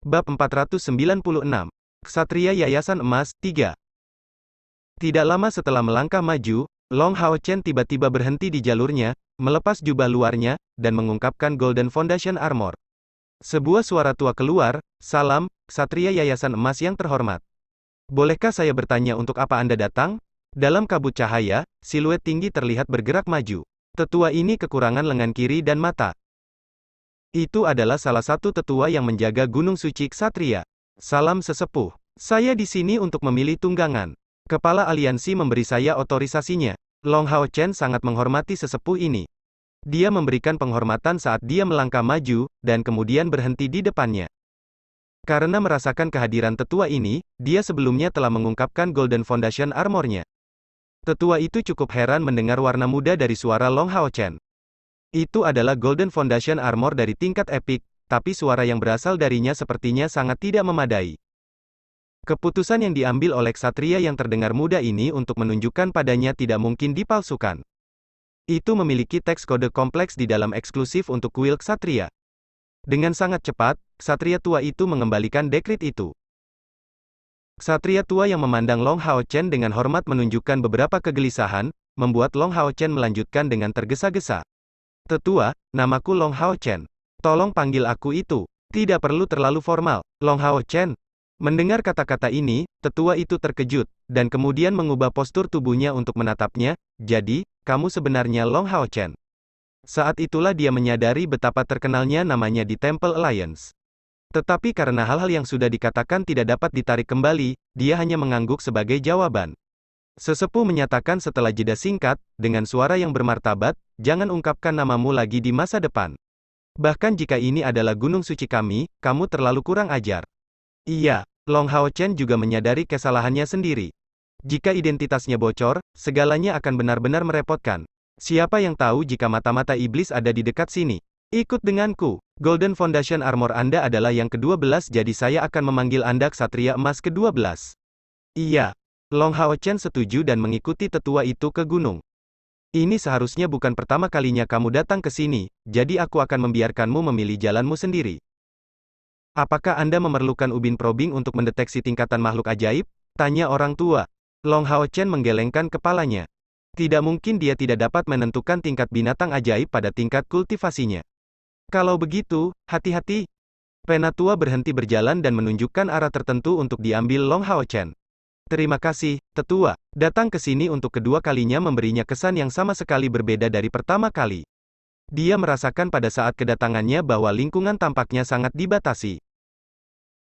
Bab 496. Ksatria Yayasan Emas, 3. Tidak lama setelah melangkah maju, Long Hao Chen tiba-tiba berhenti di jalurnya, melepas jubah luarnya, dan mengungkapkan Golden Foundation Armor. Sebuah suara tua keluar, "Salam, Ksatria Yayasan Emas yang terhormat. Bolehkah saya bertanya untuk apa Anda datang?" Dalam kabut cahaya, siluet tinggi terlihat bergerak maju. Tetua ini kekurangan lengan kiri dan mata. Itu adalah salah satu tetua yang menjaga Gunung Suci Ksatria. "Salam sesepuh. Saya di sini untuk memilih tunggangan. Kepala aliansi memberi saya otorisasinya." Long Hao Chen sangat menghormati sesepuh ini. Dia memberikan penghormatan saat dia melangkah maju, dan kemudian berhenti di depannya. Karena merasakan kehadiran tetua ini, dia sebelumnya telah mengungkapkan Golden Foundation Armor-nya. Tetua itu cukup heran mendengar warna muda dari suara Long Hao Chen. Itu adalah Golden Foundation Armor dari tingkat epik, tapi suara yang berasal darinya sepertinya sangat tidak memadai. Keputusan yang diambil oleh ksatria yang terdengar muda ini untuk menunjukkan padanya tidak mungkin dipalsukan. Itu memiliki teks kode kompleks di dalam eksklusif untuk kuil ksatria. Dengan sangat cepat, ksatria tua itu mengembalikan dekrit itu. Ksatria tua yang memandang Long Hao Chen dengan hormat menunjukkan beberapa kegelisahan, membuat Long Hao Chen melanjutkan dengan tergesa-gesa. "Tetua, namaku Long Hao Chen. Tolong panggil aku itu. Tidak perlu terlalu formal, Long Hao Chen." Mendengar kata-kata ini, tetua itu terkejut, dan kemudian mengubah postur tubuhnya untuk menatapnya. "Jadi, kamu sebenarnya Long Hao Chen?" Saat itulah dia menyadari betapa terkenalnya namanya di Temple Alliance. Tetapi karena hal-hal yang sudah dikatakan tidak dapat ditarik kembali, dia hanya mengangguk sebagai jawaban. Sesepuh menyatakan setelah jeda singkat, dengan suara yang bermartabat, "Jangan ungkapkan namamu lagi di masa depan. Bahkan jika ini adalah gunung suci kami, kamu terlalu kurang ajar." Iya, Long Hao Chen juga menyadari kesalahannya sendiri. Jika identitasnya bocor, segalanya akan benar-benar merepotkan. Siapa yang tahu jika mata-mata iblis ada di dekat sini? "Ikut denganku. Golden Foundation Armor Anda adalah yang ke-12 jadi saya akan memanggil Anda Ksatria Emas ke-12. Iya. Long Hao Chen setuju dan mengikuti tetua itu ke gunung. "Ini seharusnya bukan pertama kalinya kamu datang ke sini, jadi aku akan membiarkanmu memilih jalanmu sendiri." "Apakah Anda memerlukan ubin probing untuk mendeteksi tingkatan makhluk ajaib?" tanya orang tua. Long Hao Chen menggelengkan kepalanya. Tidak mungkin dia tidak dapat menentukan tingkat binatang ajaib pada tingkat kultivasinya. "Kalau begitu, hati-hati." Penatua berhenti berjalan dan menunjukkan arah tertentu untuk diambil Long Hao Chen. "Terima kasih, tetua. Datang ke sini untuk kedua kalinya memberinya kesan yang sama sekali berbeda dari pertama kali." Dia merasakan pada saat kedatangannya bahwa lingkungan tampaknya sangat dibatasi.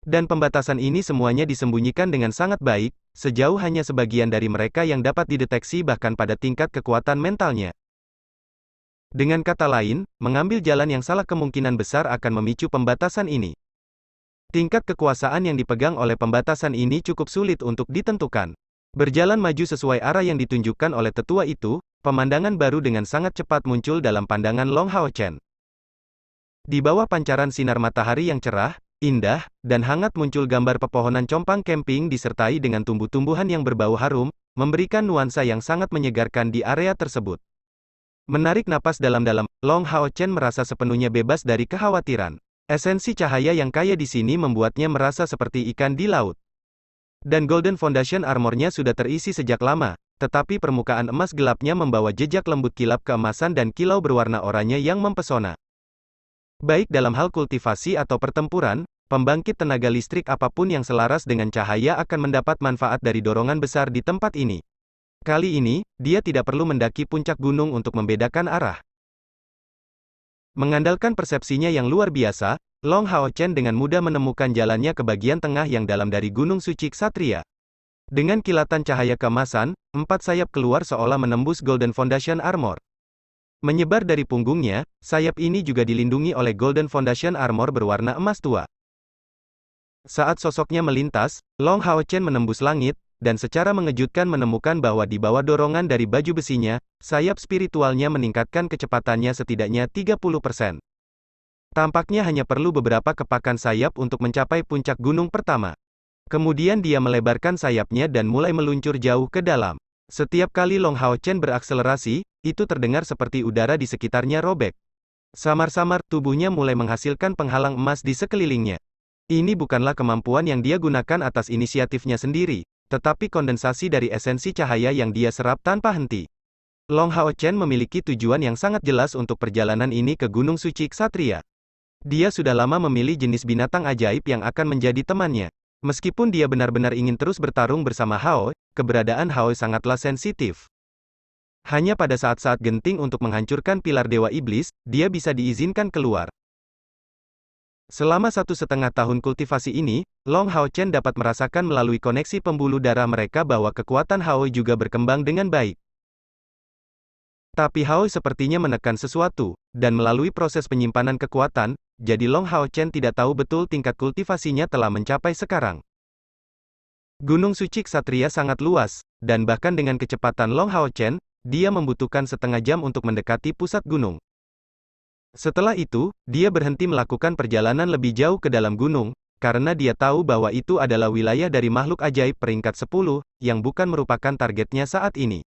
Dan pembatasan ini semuanya disembunyikan dengan sangat baik, sejauh hanya sebagian dari mereka yang dapat dideteksi bahkan pada tingkat kekuatan mentalnya. Dengan kata lain, mengambil jalan yang salah kemungkinan besar akan memicu pembatasan ini. Tingkat kekuasaan yang dipegang oleh pembatasan ini cukup sulit untuk ditentukan. Berjalan maju sesuai arah yang ditunjukkan oleh tetua itu, pemandangan baru dengan sangat cepat muncul dalam pandangan Long Hao Chen. Di bawah pancaran sinar matahari yang cerah, indah, dan hangat muncul gambar pepohonan compang camping disertai dengan tumbuh-tumbuhan yang berbau harum, memberikan nuansa yang sangat menyegarkan di area tersebut. Menarik napas dalam-dalam, Long Hao Chen merasa sepenuhnya bebas dari kekhawatiran. Esensi cahaya yang kaya di sini membuatnya merasa seperti ikan di laut. Dan Golden Foundation Armor-nya sudah terisi sejak lama, tetapi permukaan emas gelapnya membawa jejak lembut kilap keemasan dan kilau berwarna oranye yang mempesona. Baik dalam hal kultivasi atau pertempuran, pembangkit tenaga listrik apapun yang selaras dengan cahaya akan mendapat manfaat dari dorongan besar di tempat ini. Kali ini, dia tidak perlu mendaki puncak gunung untuk membedakan arah. Mengandalkan persepsinya yang luar biasa, Long Hao Chen dengan mudah menemukan jalannya ke bagian tengah yang dalam dari Gunung Suci Ksatria. Dengan kilatan cahaya keemasan, 4 sayap keluar seolah menembus Golden Foundation Armor. Menyebar dari punggungnya, sayap ini juga dilindungi oleh Golden Foundation Armor berwarna emas tua. Saat sosoknya melintas, Long Hao Chen menembus langit, dan secara mengejutkan menemukan bahwa di bawah dorongan dari baju besinya, sayap spiritualnya meningkatkan kecepatannya setidaknya 30%. Tampaknya hanya perlu beberapa kepakan sayap untuk mencapai puncak gunung pertama. Kemudian dia melebarkan sayapnya dan mulai meluncur jauh ke dalam. Setiap kali Long Hao Chen berakselerasi, itu terdengar seperti udara di sekitarnya robek. Samar-samar, tubuhnya mulai menghasilkan penghalang emas di sekelilingnya. Ini bukanlah kemampuan yang dia gunakan atas inisiatifnya sendiri, tetapi kondensasi dari esensi cahaya yang dia serap tanpa henti. Long Hao Chen memiliki tujuan yang sangat jelas untuk perjalanan ini ke Gunung Suci Ksatria. Dia sudah lama memilih jenis binatang ajaib yang akan menjadi temannya. Meskipun dia benar-benar ingin terus bertarung bersama Hao, keberadaan Hao sangatlah sensitif. Hanya pada saat-saat genting untuk menghancurkan pilar Dewa Iblis, dia bisa diizinkan keluar. Selama 1,5 tahun kultivasi ini, Long Hao Chen dapat merasakan melalui koneksi pembuluh darah mereka bahwa kekuatan Hao juga berkembang dengan baik. Tapi Hao sepertinya menekan sesuatu, dan melalui proses penyimpanan kekuatan, jadi Long Hao Chen tidak tahu betul tingkat kultivasinya telah mencapai sekarang. Gunung Suci Ksatria sangat luas, dan bahkan dengan kecepatan Long Hao Chen, dia membutuhkan setengah jam untuk mendekati pusat gunung. Setelah itu, dia berhenti melakukan perjalanan lebih jauh ke dalam gunung, karena dia tahu bahwa itu adalah wilayah dari makhluk ajaib peringkat 10, yang bukan merupakan targetnya saat ini.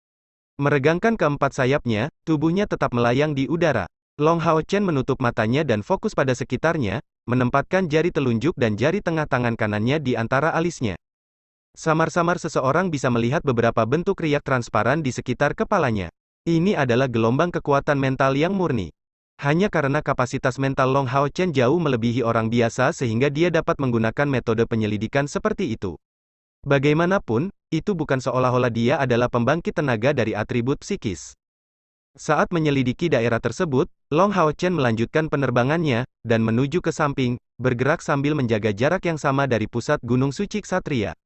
Meregangkan keempat sayapnya, tubuhnya tetap melayang di udara. Long Hao Chen menutup matanya dan fokus pada sekitarnya, menempatkan jari telunjuk dan jari tengah tangan kanannya di antara alisnya. Samar-samar seseorang bisa melihat beberapa bentuk riak transparan di sekitar kepalanya. Ini adalah gelombang kekuatan mental yang murni. Hanya karena kapasitas mental Long Hao Chen jauh melebihi orang biasa sehingga dia dapat menggunakan metode penyelidikan seperti itu. Bagaimanapun, itu bukan seolah-olah dia adalah pembangkit tenaga dari atribut psikis. Saat menyelidiki daerah tersebut, Long Hao Chen melanjutkan penerbangannya, dan menuju ke samping, bergerak sambil menjaga jarak yang sama dari pusat Gunung Suci Ksatria.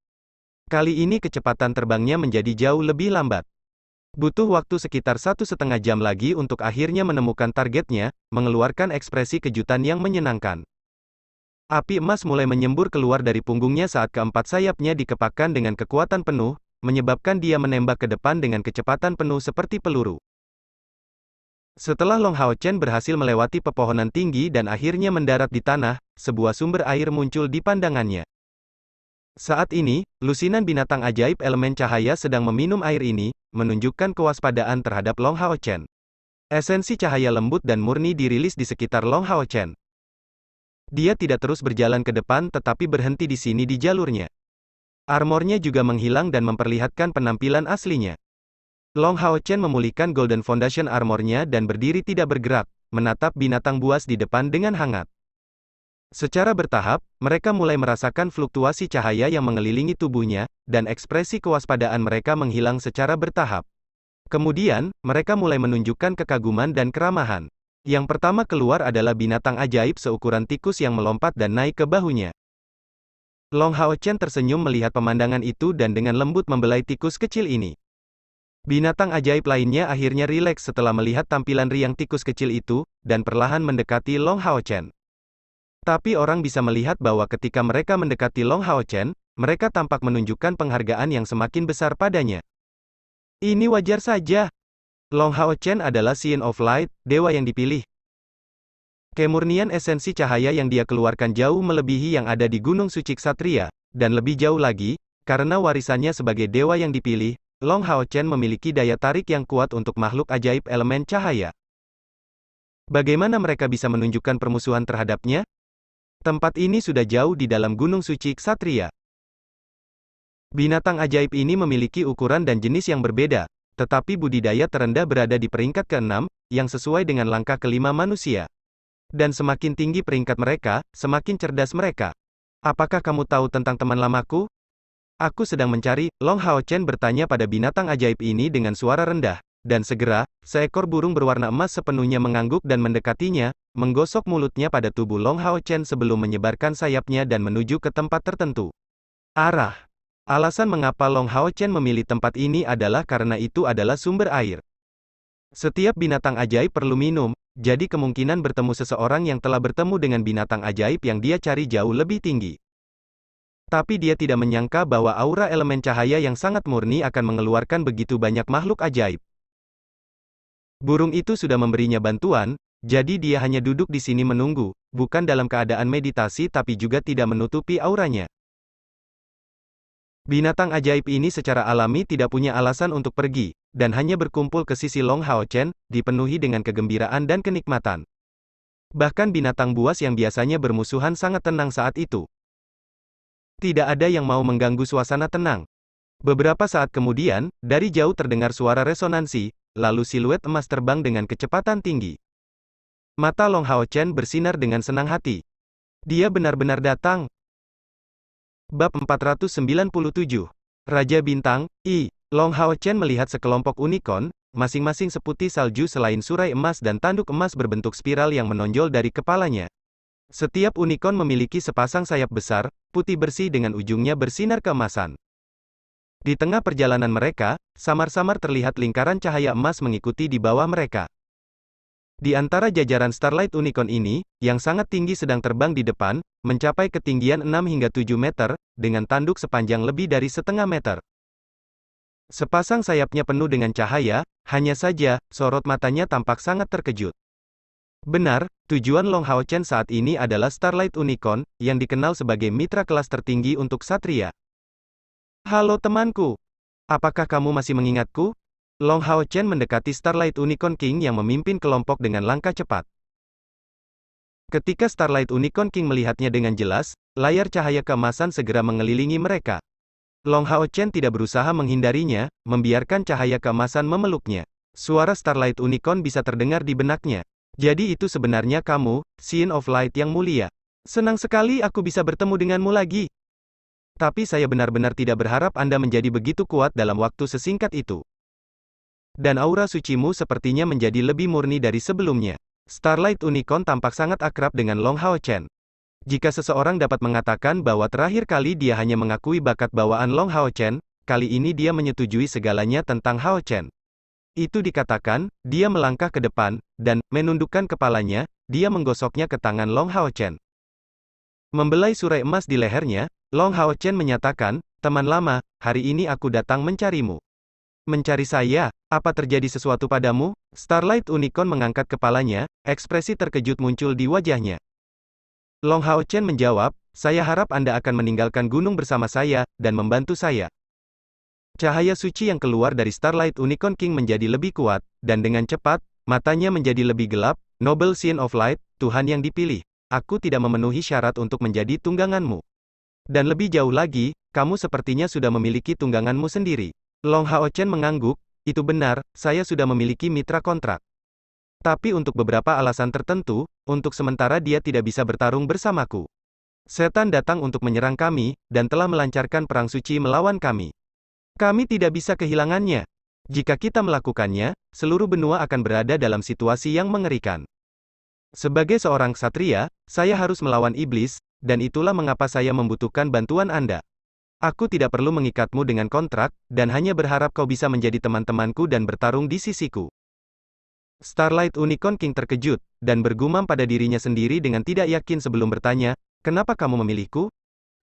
Kali ini kecepatan terbangnya menjadi jauh lebih lambat. Butuh waktu sekitar 1,5 jam lagi untuk akhirnya menemukan targetnya, mengeluarkan ekspresi kejutan yang menyenangkan. Api emas mulai menyembur keluar dari punggungnya saat keempat sayapnya dikepakkan dengan kekuatan penuh, menyebabkan dia menembak ke depan dengan kecepatan penuh seperti peluru. Setelah Long Hao Chen berhasil melewati pepohonan tinggi dan akhirnya mendarat di tanah, sebuah sumber air muncul di pandangannya. Saat ini, lusinan binatang ajaib elemen cahaya sedang meminum air ini, menunjukkan kewaspadaan terhadap Long Hao Chen. Esensi cahaya lembut dan murni dirilis di sekitar Long Hao Chen. Dia tidak terus berjalan ke depan tetapi berhenti di sini di jalurnya. Armornya juga menghilang dan memperlihatkan penampilan aslinya. Long Hao Chen memulihkan Golden Foundation armornya dan berdiri tidak bergerak, menatap binatang buas di depan dengan hangat. Secara bertahap, mereka mulai merasakan fluktuasi cahaya yang mengelilingi tubuhnya, dan ekspresi kewaspadaan mereka menghilang secara bertahap. Kemudian, mereka mulai menunjukkan kekaguman dan keramahan. Yang pertama keluar adalah binatang ajaib seukuran tikus yang melompat dan naik ke bahunya. Long Hao Chen tersenyum melihat pemandangan itu dan dengan lembut membelai tikus kecil ini. Binatang ajaib lainnya akhirnya rileks setelah melihat tampilan riang tikus kecil itu, dan perlahan mendekati Long Hao Chen. Tapi orang bisa melihat bahwa ketika mereka mendekati Long Hao Chen, mereka tampak menunjukkan penghargaan yang semakin besar padanya. Ini wajar saja. Long Hao Chen adalah Scion of Light, dewa yang dipilih. Kemurnian esensi cahaya yang dia keluarkan jauh melebihi yang ada di Gunung Suci Ksatria, dan lebih jauh lagi, karena warisannya sebagai dewa yang dipilih, Long Hao Chen memiliki daya tarik yang kuat untuk makhluk ajaib elemen cahaya. Bagaimana mereka bisa menunjukkan permusuhan terhadapnya? Tempat ini sudah jauh di dalam Gunung Suci Ksatria. Binatang ajaib ini memiliki ukuran dan jenis yang berbeda, tetapi budidaya terendah berada di peringkat ke-6, yang sesuai dengan langkah kelima manusia. Dan semakin tinggi peringkat mereka, semakin cerdas mereka. Apakah kamu tahu tentang teman lamaku? Aku sedang mencari, Long Hao Chen bertanya pada binatang ajaib ini dengan suara rendah. Dan segera, seekor burung berwarna emas sepenuhnya mengangguk dan mendekatinya, menggosok mulutnya pada tubuh Long Hao Chen sebelum menyebarkan sayapnya dan menuju ke tempat tertentu. Arah. Alasan mengapa Long Hao Chen memilih tempat ini adalah karena itu adalah sumber air. Setiap binatang ajaib perlu minum, jadi kemungkinan bertemu seseorang yang telah bertemu dengan binatang ajaib yang dia cari jauh lebih tinggi. Tapi dia tidak menyangka bahwa aura elemen cahaya yang sangat murni akan mengeluarkan begitu banyak makhluk ajaib. Burung itu sudah memberinya bantuan, jadi dia hanya duduk di sini menunggu, bukan dalam keadaan meditasi tapi juga tidak menutupi auranya. Binatang ajaib ini secara alami tidak punya alasan untuk pergi, dan hanya berkumpul ke sisi Long Hao Chen, dipenuhi dengan kegembiraan dan kenikmatan. Bahkan binatang buas yang biasanya bermusuhan sangat tenang saat itu. Tidak ada yang mau mengganggu suasana tenang. Beberapa saat kemudian, dari jauh terdengar suara resonansi, lalu siluet emas terbang dengan kecepatan tinggi. Mata Long Hao Chen bersinar dengan senang hati. Dia benar-benar datang. Bab 497. Raja Bintang, I. Long Hao Chen melihat sekelompok unicorn, masing-masing seputih salju selain surai emas dan tanduk emas berbentuk spiral yang menonjol dari kepalanya. Setiap unicorn memiliki sepasang sayap besar, putih bersih dengan ujungnya bersinar keemasan. Di tengah perjalanan mereka, samar-samar terlihat lingkaran cahaya emas mengikuti di bawah mereka. Di antara jajaran Starlight Unicorn ini, yang sangat tinggi sedang terbang di depan, mencapai ketinggian 6 hingga 7 meter, dengan tanduk sepanjang lebih dari setengah meter. Sepasang sayapnya penuh dengan cahaya, hanya saja, sorot matanya tampak sangat terkejut. Benar, tujuan Long Hao Chen saat ini adalah Starlight Unicorn, yang dikenal sebagai mitra kelas tertinggi untuk Ksatria. Halo temanku. Apakah kamu masih mengingatku? Long Hao Chen mendekati Starlight Unicorn King yang memimpin kelompok dengan langkah cepat. Ketika Starlight Unicorn King melihatnya dengan jelas, layar cahaya keemasan segera mengelilingi mereka. Long Hao Chen tidak berusaha menghindarinya, membiarkan cahaya keemasan memeluknya. Suara Starlight Unicorn bisa terdengar di benaknya. Jadi itu sebenarnya kamu, Scion of Light yang mulia. Senang sekali aku bisa bertemu denganmu lagi. Tapi saya benar-benar tidak berharap Anda menjadi begitu kuat dalam waktu sesingkat itu. Dan aura sucimu sepertinya menjadi lebih murni dari sebelumnya. Starlight Unicorn tampak sangat akrab dengan Long Hao Chen. Jika seseorang dapat mengatakan bahwa terakhir kali dia hanya mengakui bakat bawaan Long Hao Chen, kali ini dia menyetujui segalanya tentang Hao Chen. Itu dikatakan, dia melangkah ke depan, dan, menundukkan kepalanya, dia menggosoknya ke tangan Long Hao Chen. Membelai surai emas di lehernya, Long Hao Chen menyatakan, teman lama, hari ini aku datang mencarimu. Mencari saya? Apa terjadi sesuatu padamu? Starlight Unicorn mengangkat kepalanya, ekspresi terkejut muncul di wajahnya. Long Hao Chen menjawab, saya harap Anda akan meninggalkan gunung bersama saya, dan membantu saya. Cahaya suci yang keluar dari Starlight Unicorn King menjadi lebih kuat, dan dengan cepat, matanya menjadi lebih gelap. Noble Scion of Light, Tuhan yang dipilih. Aku tidak memenuhi syarat untuk menjadi tungganganmu. Dan lebih jauh lagi, kamu sepertinya sudah memiliki tungganganmu sendiri. Long Hao Chen mengangguk, itu benar, saya sudah memiliki mitra kontrak. Tapi untuk beberapa alasan tertentu, untuk sementara dia tidak bisa bertarung bersamaku. Setan datang untuk menyerang kami, dan telah melancarkan perang suci melawan kami. Kami tidak bisa kehilangannya. Jika kita melakukannya, seluruh benua akan berada dalam situasi yang mengerikan. Sebagai seorang ksatria, saya harus melawan iblis, dan itulah mengapa saya membutuhkan bantuan Anda. Aku tidak perlu mengikatmu dengan kontrak, dan hanya berharap kau bisa menjadi teman-temanku dan bertarung di sisiku. Starlight Unicorn King terkejut, dan bergumam pada dirinya sendiri dengan tidak yakin sebelum bertanya, kenapa kamu memilihku?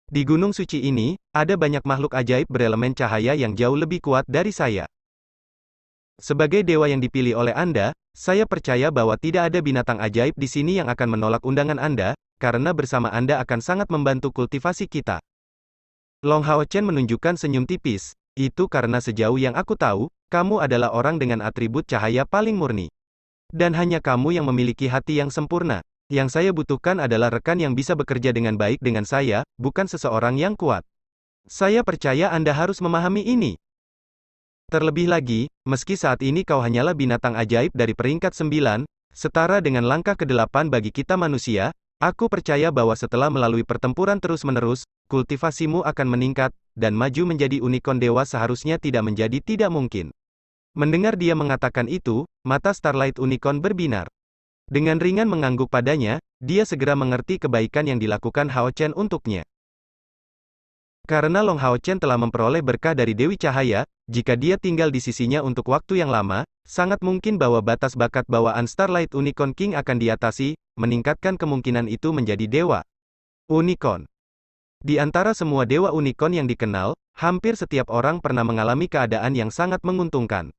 Di gunung suci ini, ada banyak makhluk ajaib berelemen cahaya yang jauh lebih kuat dari saya. Sebagai dewa yang dipilih oleh Anda, saya percaya bahwa tidak ada binatang ajaib di sini yang akan menolak undangan Anda, karena bersama Anda akan sangat membantu kultivasi kita. Long Hao Chen menunjukkan senyum tipis, itu karena sejauh yang aku tahu, kamu adalah orang dengan atribut cahaya paling murni. Dan hanya kamu yang memiliki hati yang sempurna. Yang saya butuhkan adalah rekan yang bisa bekerja dengan baik dengan saya, bukan seseorang yang kuat. Saya percaya Anda harus memahami ini. Terlebih lagi, meski saat ini kau hanyalah binatang ajaib dari peringkat 9, setara dengan langkah ke-8 bagi kita manusia, aku percaya bahwa setelah melalui pertempuran terus-menerus, kultivasimu akan meningkat, dan maju menjadi unicorn dewa seharusnya tidak menjadi tidak mungkin. Mendengar dia mengatakan itu, mata Starlight Unicorn berbinar. Dengan ringan mengangguk padanya, dia segera mengerti kebaikan yang dilakukan Hao Chen untuknya. Karena Long Hao Chen telah memperoleh berkah dari Dewi Cahaya, jika dia tinggal di sisinya untuk waktu yang lama, sangat mungkin bahwa batas bakat bawaan Starlight Unicorn King akan diatasi, meningkatkan kemungkinan itu menjadi dewa unicorn. Di antara semua dewa unicorn yang dikenal, hampir setiap orang pernah mengalami keadaan yang sangat menguntungkan.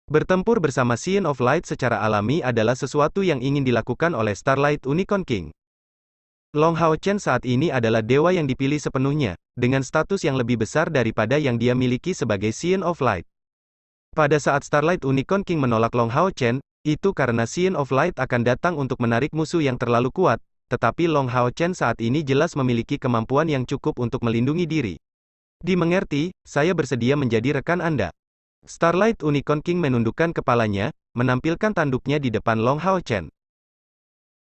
Bertempur bersama Scion of Light secara alami adalah sesuatu yang ingin dilakukan oleh Starlight Unicorn King. Long Hao Chen saat ini adalah dewa yang dipilih sepenuhnya, dengan status yang lebih besar daripada yang dia miliki sebagai Scion of Light. Pada saat Starlight Unicorn King menolak Long Hao Chen, itu karena Scion of Light akan datang untuk menarik musuh yang terlalu kuat, tetapi Long Hao Chen saat ini jelas memiliki kemampuan yang cukup untuk melindungi diri. Dimengerti, saya bersedia menjadi rekan Anda. Starlight Unicorn King menundukkan kepalanya, menampilkan tanduknya di depan Long Hao Chen.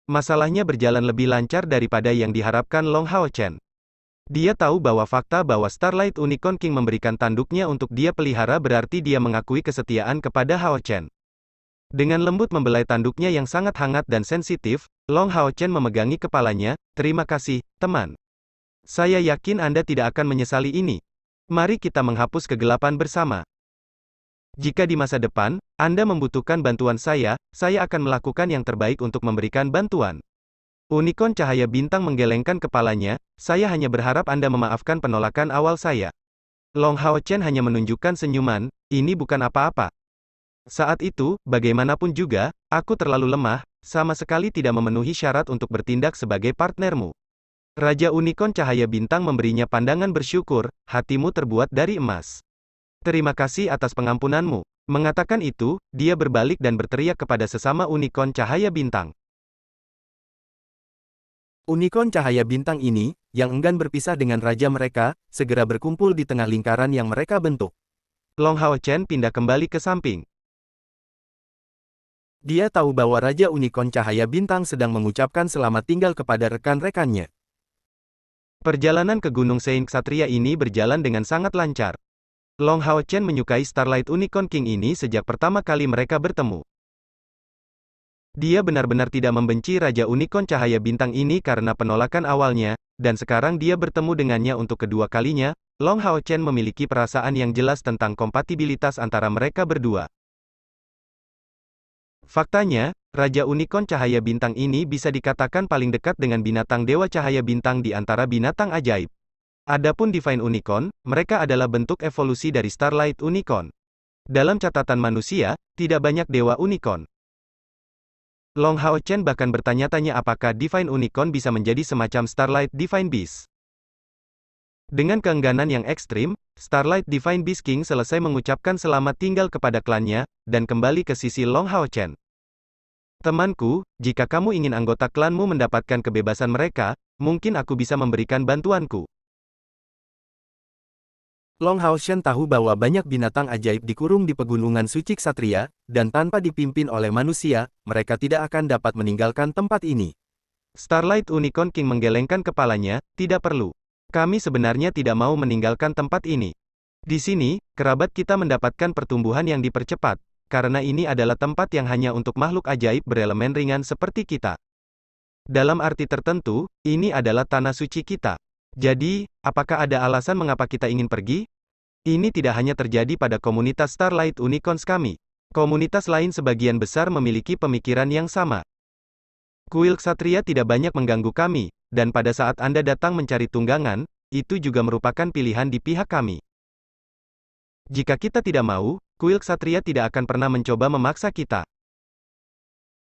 Masalahnya berjalan lebih lancar daripada yang diharapkan Long Hao Chen. Dia tahu bahwa fakta bahwa Starlight Unicorn King memberikan tanduknya untuk dia pelihara berarti dia mengakui kesetiaan kepada Hao Chen. Dengan lembut membelai tanduknya yang sangat hangat dan sensitif, Long Hao Chen memegangi kepalanya. Terima kasih, teman. Saya yakin Anda tidak akan menyesali ini. Mari kita menghapus kegelapan bersama. Jika di masa depan, Anda membutuhkan bantuan saya akan melakukan yang terbaik untuk memberikan bantuan. Unicorn cahaya bintang menggelengkan kepalanya, saya hanya berharap Anda memaafkan penolakan awal saya. Long Hao Chen hanya menunjukkan senyuman, ini bukan apa-apa. Saat itu, bagaimanapun juga, aku terlalu lemah, sama sekali tidak memenuhi syarat untuk bertindak sebagai partnermu. Raja Unicorn cahaya bintang memberinya pandangan bersyukur, hatimu terbuat dari emas. Terima kasih atas pengampunanmu. Mengatakan itu, dia berbalik dan berteriak kepada sesama unicorn cahaya bintang. Unicorn cahaya bintang ini, yang enggan berpisah dengan raja mereka, segera berkumpul di tengah lingkaran yang mereka bentuk. Long Hao Chen pindah kembali ke samping. Dia tahu bahwa Raja Unicorn cahaya bintang sedang mengucapkan selamat tinggal kepada rekan-rekannya. Perjalanan ke Gunung Sein Ksatria ini berjalan dengan sangat lancar. Long Hao Chen menyukai Starlight Unicorn King ini sejak pertama kali mereka bertemu. Dia benar-benar tidak membenci Raja Unicorn cahaya bintang ini karena penolakan awalnya, dan sekarang dia bertemu dengannya untuk kedua kalinya. Long Hao Chen memiliki perasaan yang jelas tentang kompatibilitas antara mereka berdua. Faktanya, Raja Unicorn cahaya bintang ini bisa dikatakan paling dekat dengan binatang dewa cahaya bintang di antara binatang ajaib. Adapun Divine Unicorn, mereka adalah bentuk evolusi dari Starlight Unicorn. Dalam catatan manusia, tidak banyak dewa unicorn. Long Hao Chen bahkan bertanya-tanya apakah Divine Unicorn bisa menjadi semacam Starlight Divine Beast. Dengan keengganan yang ekstrim, Starlight Divine Beast King selesai mengucapkan selamat tinggal kepada klannya, dan kembali ke sisi Long Hao Chen. Temanku, jika kamu ingin anggota klanmu mendapatkan kebebasan mereka, mungkin aku bisa memberikan bantuanku. Long Hao Chen tahu bahwa banyak binatang ajaib dikurung di pegunungan suci Ksatria, dan tanpa dipimpin oleh manusia, mereka tidak akan dapat meninggalkan tempat ini. Starlight Unicorn King menggelengkan kepalanya, tidak perlu. Kami sebenarnya tidak mau meninggalkan tempat ini. Di sini, kerabat kita mendapatkan pertumbuhan yang dipercepat, karena ini adalah tempat yang hanya untuk makhluk ajaib berelemen ringan seperti kita. Dalam arti tertentu, ini adalah tanah suci kita. Jadi, apakah ada alasan mengapa kita ingin pergi? Ini tidak hanya terjadi pada komunitas Starlight Unicorns kami. Komunitas lain sebagian besar memiliki pemikiran yang sama. Kuil Ksatria tidak banyak mengganggu kami, dan pada saat Anda datang mencari tunggangan, itu juga merupakan pilihan di pihak kami. Jika kita tidak mau, Kuil Ksatria tidak akan pernah mencoba memaksa kita.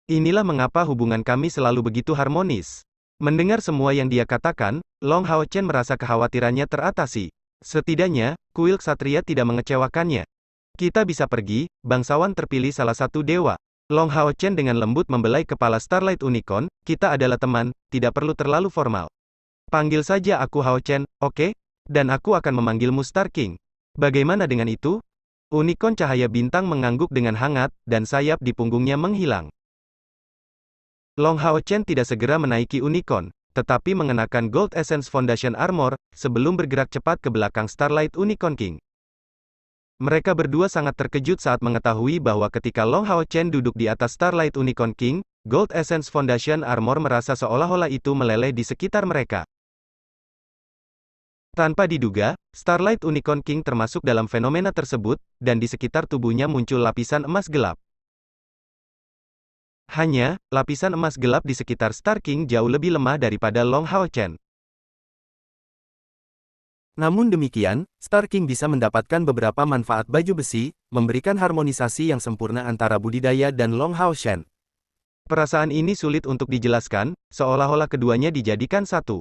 Inilah mengapa hubungan kami selalu begitu harmonis. Mendengar semua yang dia katakan, Long Hao Chen merasa kekhawatirannya teratasi. Setidaknya, Kuil Ksatria tidak mengecewakannya. Kita bisa pergi, bangsawan terpilih salah satu dewa. Long Hao Chen dengan lembut membelai kepala Starlight Unicorn, kita adalah teman, tidak perlu terlalu formal. Panggil saja aku Hao Chen, oke? Dan aku akan memanggilmu Star King. Bagaimana dengan itu? Unicorn cahaya bintang mengangguk dengan hangat, dan sayap di punggungnya menghilang. Long Hao Chen tidak segera menaiki Unicorn, tetapi mengenakan Gold Essence Foundation Armor, sebelum bergerak cepat ke belakang Starlight Unicorn King. Mereka berdua sangat terkejut saat mengetahui bahwa ketika Long Hao Chen duduk di atas Starlight Unicorn King, Gold Essence Foundation Armor merasa seolah-olah itu meleleh di sekitar mereka. Tanpa diduga, Starlight Unicorn King termasuk dalam fenomena tersebut, dan di sekitar tubuhnya muncul lapisan emas gelap. Hanya, lapisan emas gelap di sekitar Star King jauh lebih lemah daripada Long Hao Chen. Namun demikian, Star King bisa mendapatkan beberapa manfaat baju besi, memberikan harmonisasi yang sempurna antara budidaya dan Long Hao Chen. Perasaan ini sulit untuk dijelaskan, seolah-olah keduanya dijadikan satu.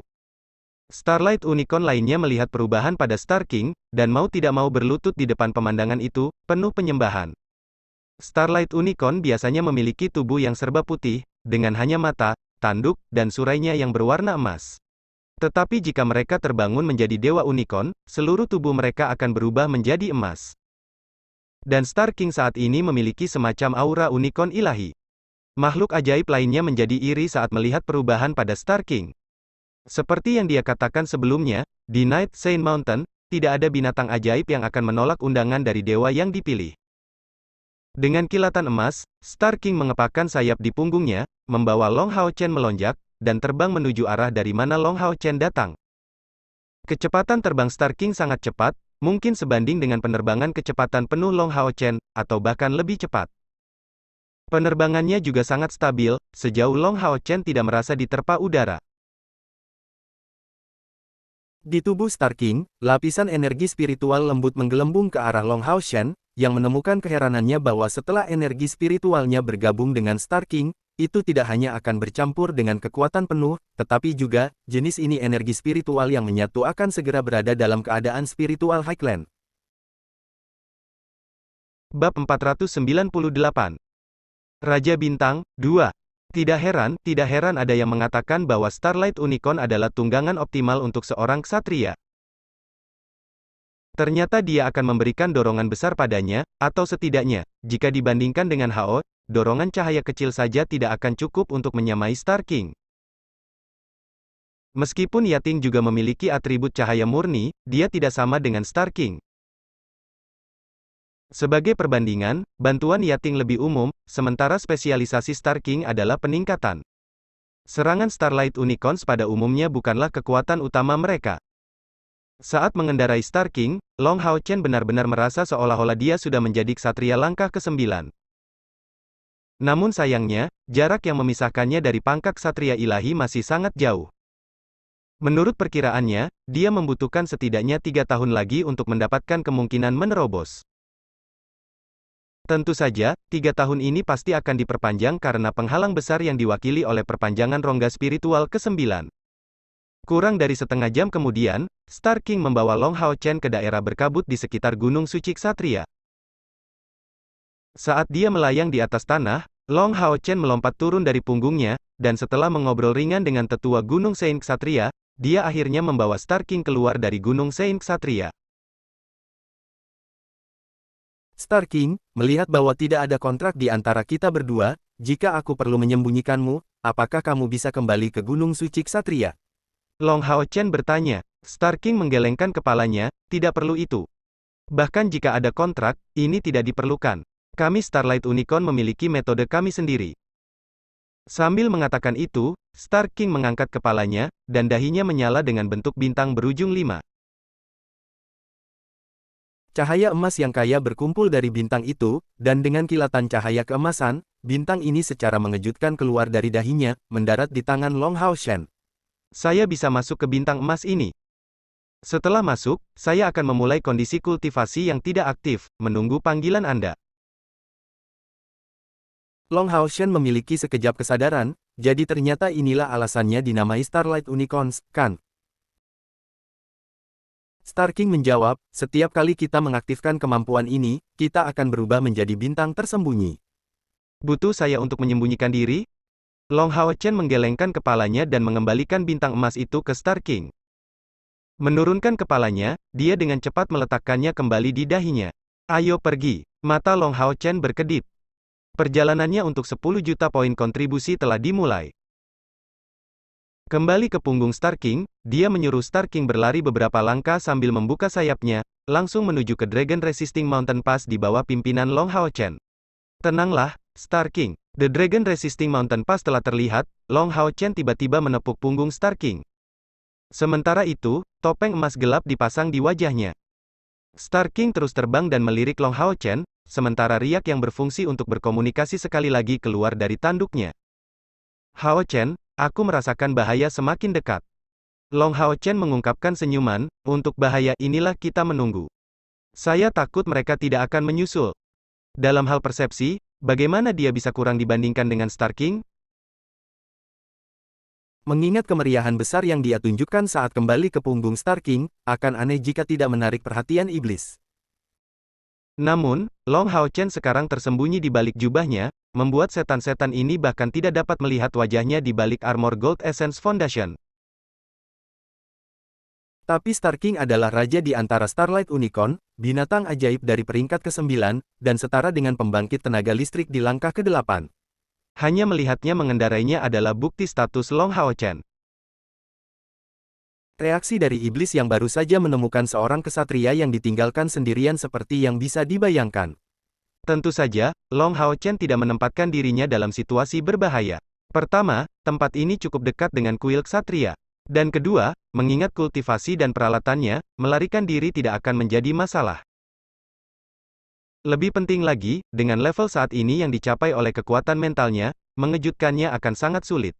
Starlight Unicorn lainnya melihat perubahan pada Star King, dan mau tidak mau berlutut di depan pemandangan itu, penuh penyembahan. Starlight Unicorn biasanya memiliki tubuh yang serba putih, dengan hanya mata, tanduk, dan surainya yang berwarna emas. Tetapi jika mereka terbangun menjadi dewa unicorn, seluruh tubuh mereka akan berubah menjadi emas. Dan Star King saat ini memiliki semacam aura unicorn ilahi. Makhluk ajaib lainnya menjadi iri saat melihat perubahan pada Star King. Seperti yang dia katakan sebelumnya, di Night Saint Mountain, tidak ada binatang ajaib yang akan menolak undangan dari dewa yang dipilih. Dengan kilatan emas, Star King mengepakkan sayap di punggungnya, membawa Long Hao Chen melonjak, dan terbang menuju arah dari mana Long Hao Chen datang. Kecepatan terbang Star King sangat cepat, mungkin sebanding dengan penerbangan kecepatan penuh Long Hao Chen, atau bahkan lebih cepat. Penerbangannya juga sangat stabil, sejauh Long Hao Chen tidak merasa diterpa udara. Di tubuh Star King, lapisan energi spiritual lembut menggelembung ke arah Long Hao Chen, yang menemukan keheranannya bahwa setelah energi spiritualnya bergabung dengan Star King, itu tidak hanya akan bercampur dengan kekuatan penuh, tetapi juga, jenis ini energi spiritual yang menyatu akan segera berada dalam keadaan spiritual Highland. Bab 498 Raja Bintang, 2. Tidak heran ada yang mengatakan bahwa Starlight Unicorn adalah tunggangan optimal untuk seorang ksatria. Ternyata dia akan memberikan dorongan besar padanya, atau setidaknya, jika dibandingkan dengan Hao, dorongan cahaya kecil saja tidak akan cukup untuk menyamai Star King. Meskipun Yating juga memiliki atribut cahaya murni, dia tidak sama dengan Star King. Sebagai perbandingan, bantuan Yating lebih umum, sementara spesialisasi Star King adalah peningkatan. Serangan Starlight Unicorns pada umumnya bukanlah kekuatan utama mereka. Saat mengendarai Star King, Long Hao Chen benar-benar merasa seolah-olah dia sudah menjadi ksatria langkah ke-9. Namun sayangnya, jarak yang memisahkannya dari pangkat ksatria ilahi masih sangat jauh. Menurut perkiraannya, dia membutuhkan setidaknya 3 tahun lagi untuk mendapatkan kemungkinan menerobos. Tentu saja, 3 tahun ini pasti akan diperpanjang karena penghalang besar yang diwakili oleh perpanjangan rongga spiritual ke-9. Kurang dari setengah jam kemudian, Star King membawa Long Hao Chen ke daerah berkabut di sekitar Gunung Suci Ksatria. Saat dia melayang di atas tanah, Long Hao Chen melompat turun dari punggungnya, dan setelah mengobrol ringan dengan tetua Gunung Saint Ksatria, dia akhirnya membawa Star King keluar dari Gunung Saint Ksatria. Star King, melihat bahwa tidak ada kontrak di antara kita berdua, jika aku perlu menyembunyikanmu, apakah kamu bisa kembali ke Gunung Suci Ksatria? Long Hao Chen bertanya. Star King menggelengkan kepalanya, tidak perlu itu. Bahkan jika ada kontrak, ini tidak diperlukan. Kami Starlight Unicorn memiliki metode kami sendiri. Sambil mengatakan itu, Star King mengangkat kepalanya, dan dahinya menyala dengan bentuk bintang berujung 5. Cahaya emas yang kaya berkumpul dari bintang itu, dan dengan kilatan cahaya keemasan, bintang ini secara mengejutkan keluar dari dahinya, mendarat di tangan Long Hao Chen. Saya bisa masuk ke bintang emas ini. Setelah masuk, saya akan memulai kondisi kultivasi yang tidak aktif, menunggu panggilan Anda. Long Hao Chen memiliki sekejap kesadaran, jadi ternyata inilah alasannya dinamai Starlight Unicorns, kan? Star King menjawab, setiap kali kita mengaktifkan kemampuan ini, kita akan berubah menjadi bintang tersembunyi. Butuh saya untuk menyembunyikan diri? Long Hao Chen menggelengkan kepalanya dan mengembalikan bintang emas itu ke Star King. Menurunkan kepalanya, dia dengan cepat meletakkannya kembali di dahinya. Ayo pergi. Mata Long Hao Chen berkedip. Perjalanannya untuk 10 juta poin kontribusi telah dimulai. Kembali ke punggung Star King, dia menyuruh Star King berlari beberapa langkah sambil membuka sayapnya, langsung menuju ke Dragon Resisting Mountain Pass di bawah pimpinan Long Hao Chen. Tenanglah, Star King. The Dragon Resisting Mountain Pass telah terlihat. Long Hao Chen tiba-tiba menepuk punggung Star King. Sementara itu, topeng emas gelap dipasang di wajahnya. Star King terus terbang dan melirik Long Hao Chen, sementara riak yang berfungsi untuk berkomunikasi sekali lagi keluar dari tanduknya. Hao Chen, aku merasakan bahaya semakin dekat. Long Hao Chen mengungkapkan senyuman, untuk bahaya inilah kita menunggu. Saya takut mereka tidak akan menyusul. Dalam hal persepsi, bagaimana dia bisa kurang dibandingkan dengan Star King? Mengingat kemeriahan besar yang dia tunjukkan saat kembali ke punggung Star King, akan aneh jika tidak menarik perhatian iblis. Namun, Long Hao Chen sekarang tersembunyi di balik jubahnya, membuat setan-setan ini bahkan tidak dapat melihat wajahnya di balik armor Gold Essence Foundation. Tapi Star King adalah raja di antara Starlight Unicorn, binatang ajaib dari peringkat ke-9, dan setara dengan pembangkit tenaga listrik di langkah ke-8. Hanya melihatnya mengendarainya adalah bukti status Long Hao Chen. Reaksi dari iblis yang baru saja menemukan seorang kesatria yang ditinggalkan sendirian seperti yang bisa dibayangkan. Tentu saja, Long Hao Chen tidak menempatkan dirinya dalam situasi berbahaya. Pertama, tempat ini cukup dekat dengan kuil ksatria. Dan kedua, mengingat kultivasi dan peralatannya, melarikan diri tidak akan menjadi masalah. Lebih penting lagi, dengan level saat ini yang dicapai oleh kekuatan mentalnya, mengejutkannya akan sangat sulit.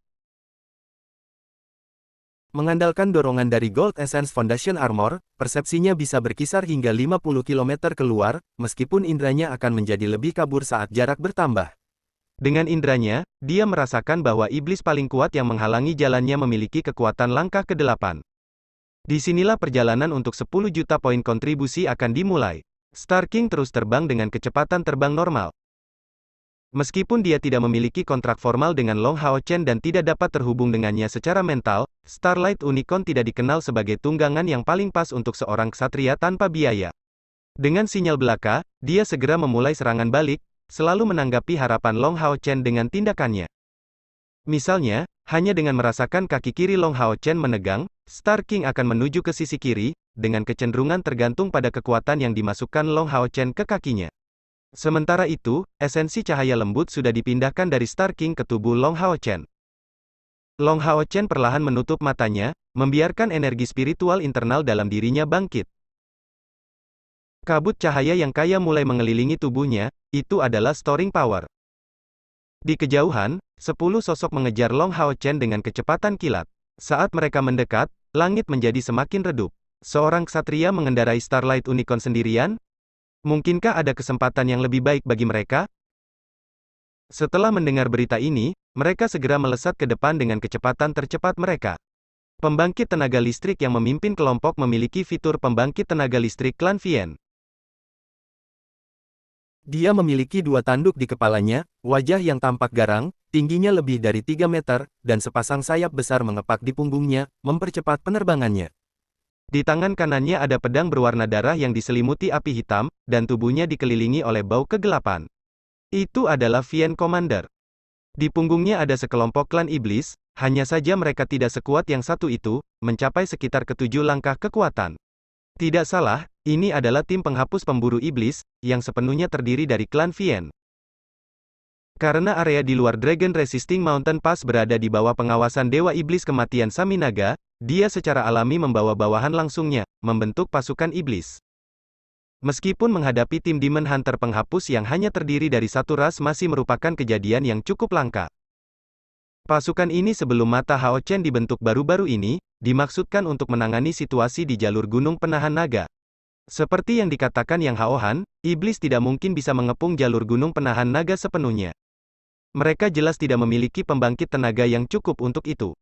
Mengandalkan dorongan dari Gold Essence Foundation Armor, persepsinya bisa berkisar hingga 50 km keluar, meskipun indranya akan menjadi lebih kabur saat jarak bertambah. Dengan indranya, dia merasakan bahwa iblis paling kuat yang menghalangi jalannya memiliki kekuatan langkah ke-8. Disinilah perjalanan untuk 10 juta poin kontribusi akan dimulai. Star King terus terbang dengan kecepatan terbang normal. Meskipun dia tidak memiliki kontrak formal dengan Long Hao Chen dan tidak dapat terhubung dengannya secara mental, Starlight Unicorn tidak dikenal sebagai tunggangan yang paling pas untuk seorang ksatria tanpa biaya. Dengan sinyal belaka, dia segera memulai serangan balik, selalu menanggapi harapan Long Hao Chen dengan tindakannya. Misalnya, hanya dengan merasakan kaki kiri Long Hao Chen menegang, Star King akan menuju ke sisi kiri, dengan kecenderungan tergantung pada kekuatan yang dimasukkan Long Hao Chen ke kakinya. Sementara itu, esensi cahaya lembut sudah dipindahkan dari Star King ke tubuh Long Hao Chen. Long Hao Chen perlahan menutup matanya, membiarkan energi spiritual internal dalam dirinya bangkit. Kabut cahaya yang kaya mulai mengelilingi tubuhnya, itu adalah storing power. Di kejauhan, 10 sosok mengejar Long Hao Chen dengan kecepatan kilat. Saat mereka mendekat, langit menjadi semakin redup. Seorang ksatria mengendarai Starlight Unicorn sendirian? Mungkinkah ada kesempatan yang lebih baik bagi mereka? Setelah mendengar berita ini, mereka segera melesat ke depan dengan kecepatan tercepat mereka. Pembangkit tenaga listrik yang memimpin kelompok memiliki fitur pembangkit tenaga listrik klan Vien. Dia memiliki 2 tanduk di kepalanya, wajah yang tampak garang, tingginya lebih dari 3 meter, dan sepasang sayap besar mengepak di punggungnya, mempercepat penerbangannya. Di tangan kanannya ada pedang berwarna darah yang diselimuti api hitam, dan tubuhnya dikelilingi oleh bau kegelapan. Itu adalah Vien Commander. Di punggungnya ada sekelompok klan iblis, hanya saja mereka tidak sekuat yang satu itu, mencapai sekitar ke-7 langkah kekuatan. Tidak salah, ini adalah tim penghapus pemburu iblis, yang sepenuhnya terdiri dari klan Vien. Karena area di luar Dragon Resisting Mountain Pass berada di bawah pengawasan Dewa Iblis Kematian Saminaga, dia secara alami membawa bawahan langsungnya, membentuk pasukan iblis. Meskipun menghadapi tim Demon Hunter penghapus yang hanya terdiri dari satu ras masih merupakan kejadian yang cukup langka. Pasukan ini sebelum mata Hao Chen dibentuk baru-baru ini, dimaksudkan untuk menangani situasi di jalur gunung penahan naga. Seperti yang dikatakan Yang Hao Han, iblis tidak mungkin bisa mengepung jalur gunung penahan naga sepenuhnya. Mereka jelas tidak memiliki pembangkit tenaga yang cukup untuk itu.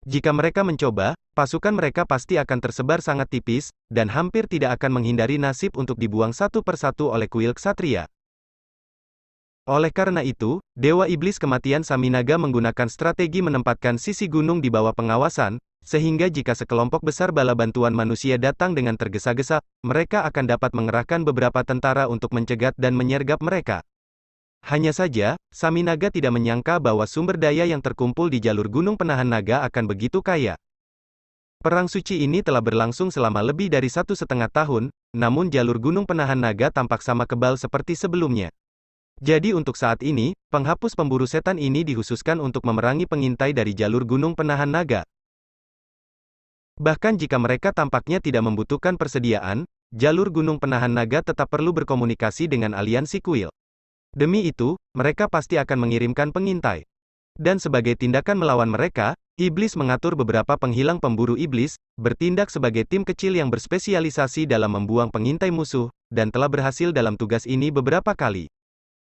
Jika mereka mencoba, pasukan mereka pasti akan tersebar sangat tipis, dan hampir tidak akan menghindari nasib untuk dibuang satu persatu oleh kuil ksatria. Oleh karena itu, Dewa Iblis Kematian Saminaga menggunakan strategi menempatkan sisi gunung di bawah pengawasan, sehingga jika sekelompok besar bala bantuan manusia datang dengan tergesa-gesa, mereka akan dapat mengerahkan beberapa tentara untuk mencegat dan menyergap mereka. Hanya saja, Saminaga tidak menyangka bahwa sumber daya yang terkumpul di jalur gunung penahan naga akan begitu kaya. Perang suci ini telah berlangsung selama lebih dari 1,5 tahun, namun jalur gunung penahan naga tampak sama kebal seperti sebelumnya. Jadi untuk saat ini, penghapus pemburu setan ini dikhususkan untuk memerangi pengintai dari jalur gunung penahan naga. Bahkan jika mereka tampaknya tidak membutuhkan persediaan, jalur gunung penahan naga tetap perlu berkomunikasi dengan aliansi kuil. Demi itu, mereka pasti akan mengirimkan pengintai. Dan sebagai tindakan melawan mereka, iblis mengatur beberapa penghilang pemburu iblis, bertindak sebagai tim kecil yang berspesialisasi dalam membuang pengintai musuh, dan telah berhasil dalam tugas ini beberapa kali.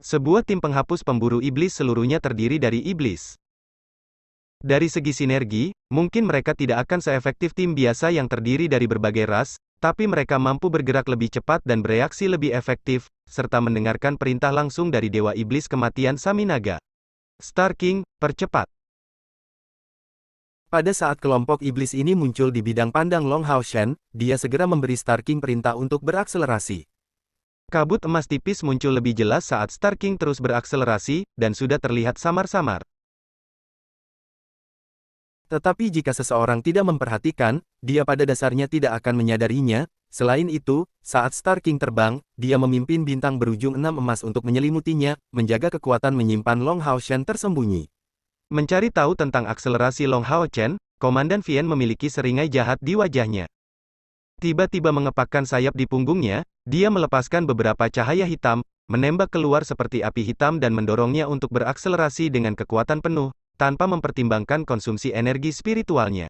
Sebuah tim penghapus pemburu iblis seluruhnya terdiri dari iblis. Dari segi sinergi, mungkin mereka tidak akan seefektif tim biasa yang terdiri dari berbagai ras, tapi mereka mampu bergerak lebih cepat dan bereaksi lebih efektif, serta mendengarkan perintah langsung dari Dewa Iblis Kematian Saminaga. Star King, percepat. Pada saat kelompok iblis ini muncul di bidang pandang Long Hao Shen, dia segera memberi Star King perintah untuk berakselerasi. Kabut emas tipis muncul lebih jelas saat Star King terus berakselerasi, dan sudah terlihat samar-samar. Tetapi jika seseorang tidak memperhatikan, dia pada dasarnya tidak akan menyadarinya. Selain itu, saat Star King terbang, dia memimpin bintang berujung 6 emas untuk menyelimutinya, menjaga kekuatan menyimpan Long Hao Shen tersembunyi. Mencari tahu tentang akselerasi Long Hao Chen, Komandan Vian memiliki seringai jahat di wajahnya. Tiba-tiba mengepakkan sayap di punggungnya, dia melepaskan beberapa cahaya hitam, menembak keluar seperti api hitam dan mendorongnya untuk berakselerasi dengan kekuatan penuh, tanpa mempertimbangkan konsumsi energi spiritualnya.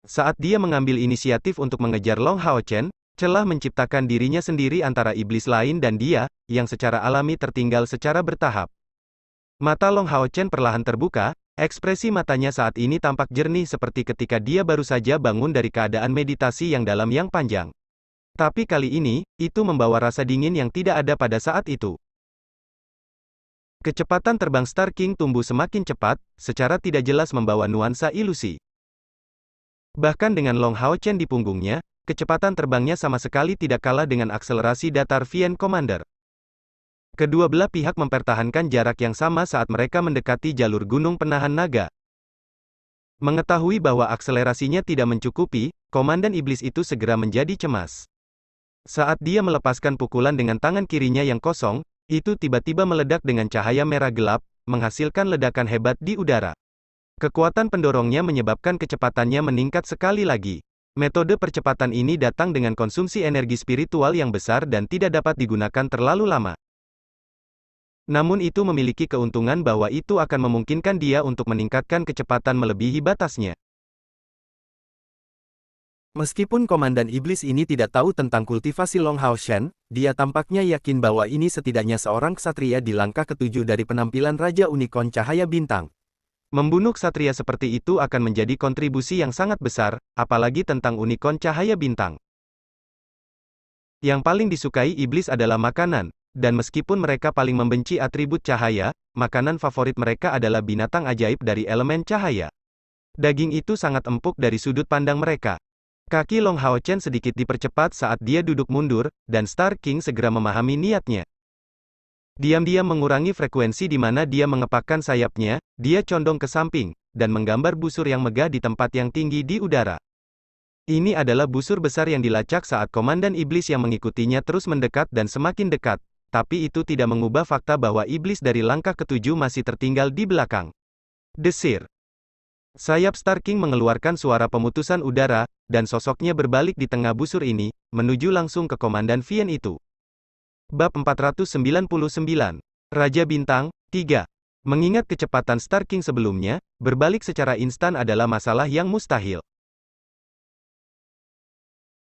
Saat dia mengambil inisiatif untuk mengejar Long Hao Chen, celah menciptakan dirinya sendiri antara iblis lain dan dia, yang secara alami tertinggal secara bertahap. Mata Long Hao Chen perlahan terbuka, ekspresi matanya saat ini tampak jernih seperti ketika dia baru saja bangun dari keadaan meditasi yang dalam yang panjang. Tapi kali ini, itu membawa rasa dingin yang tidak ada pada saat itu. Kecepatan terbang Star King tumbuh semakin cepat, secara tidak jelas membawa nuansa ilusi. Bahkan dengan Long Hao Chen di punggungnya, kecepatan terbangnya sama sekali tidak kalah dengan akselerasi datar Vian Commander. Kedua belah pihak mempertahankan jarak yang sama saat mereka mendekati jalur gunung penahan naga. Mengetahui bahwa akselerasinya tidak mencukupi, Komandan Iblis itu segera menjadi cemas. Saat dia melepaskan pukulan dengan tangan kirinya yang kosong, itu tiba-tiba meledak dengan cahaya merah gelap, menghasilkan ledakan hebat di udara. Kekuatan pendorongnya menyebabkan kecepatannya meningkat sekali lagi. Metode percepatan ini datang dengan konsumsi energi spiritual yang besar dan tidak dapat digunakan terlalu lama. Namun itu memiliki keuntungan bahwa itu akan memungkinkan dia untuk meningkatkan kecepatan melebihi batasnya. Meskipun Komandan Iblis ini tidak tahu tentang kultivasi Long Hao Shen, dia tampaknya yakin bahwa ini setidaknya seorang ksatria di langkah ketujuh dari penampilan Raja Unicorn Cahaya Bintang. Membunuh ksatria seperti itu akan menjadi kontribusi yang sangat besar, apalagi tentang Unicorn Cahaya Bintang. Yang paling disukai iblis adalah makanan. Dan meskipun mereka paling membenci atribut cahaya, makanan favorit mereka adalah binatang ajaib dari elemen cahaya. Daging itu sangat empuk dari sudut pandang mereka. Kaki Long Hao Chen sedikit dipercepat saat dia duduk mundur, dan Star King segera memahami niatnya. Diam-diam mengurangi frekuensi di mana dia mengepakkan sayapnya, dia condong ke samping, dan menggambar busur yang megah di tempat yang tinggi di udara. Ini adalah busur besar yang dilacak saat Komandan Iblis yang mengikutinya terus mendekat dan semakin dekat. Tapi itu tidak mengubah fakta bahwa iblis dari langkah ketujuh masih tertinggal di belakang. Desir. Sayap Star King mengeluarkan suara pemutusan udara, dan sosoknya berbalik di tengah busur ini, menuju langsung ke Komandan Vian itu. Bab 499. Raja Bintang, 3. Mengingat kecepatan Star King sebelumnya, berbalik secara instan adalah masalah yang mustahil.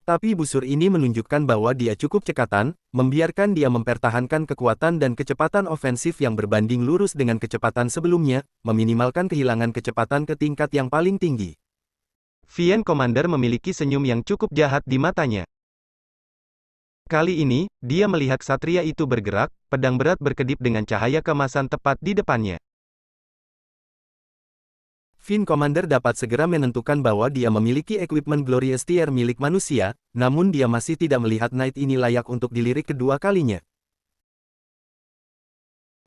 Tapi busur ini menunjukkan bahwa dia cukup cekatan, membiarkan dia mempertahankan kekuatan dan kecepatan ofensif yang berbanding lurus dengan kecepatan sebelumnya, meminimalkan kehilangan kecepatan ke tingkat yang paling tinggi. Vian Commander memiliki senyum yang cukup jahat di matanya. Kali ini, dia melihat ksatria itu bergerak, pedang berat berkedip dengan cahaya keemasan tepat di depannya. Vian Commander dapat segera menentukan bahwa dia memiliki equipment Glorious Tier milik manusia, namun dia masih tidak melihat Knight ini layak untuk dilirik kedua kalinya.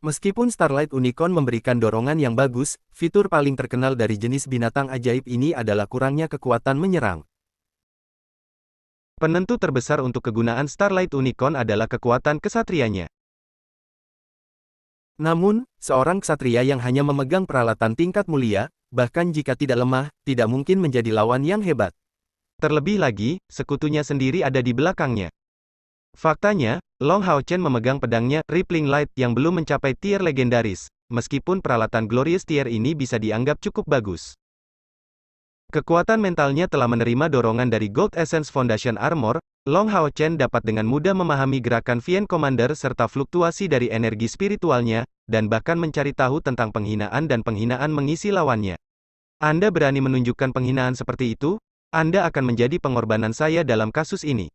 Meskipun Starlight Unicorn memberikan dorongan yang bagus, fitur paling terkenal dari jenis binatang ajaib ini adalah kurangnya kekuatan menyerang. Penentu terbesar untuk kegunaan Starlight Unicorn adalah kekuatan kesatrianya. Namun, seorang ksatria yang hanya memegang peralatan tingkat mulia, bahkan jika tidak lemah, tidak mungkin menjadi lawan yang hebat. Terlebih lagi, sekutunya sendiri ada di belakangnya. Faktanya, Long Hao Chen memegang pedangnya, Rippling Light, yang belum mencapai tier legendaris, meskipun peralatan Glorious Tier ini bisa dianggap cukup bagus. Kekuatan mentalnya telah menerima dorongan dari Gold Essence Foundation Armor. Long Hao Chen dapat dengan mudah memahami gerakan Vian Commander serta fluktuasi dari energi spiritualnya, dan bahkan mencari tahu tentang penghinaan dan penghinaan mengisi lawannya. Anda berani menunjukkan penghinaan seperti itu? Anda akan menjadi pengorbanan saya dalam kasus ini.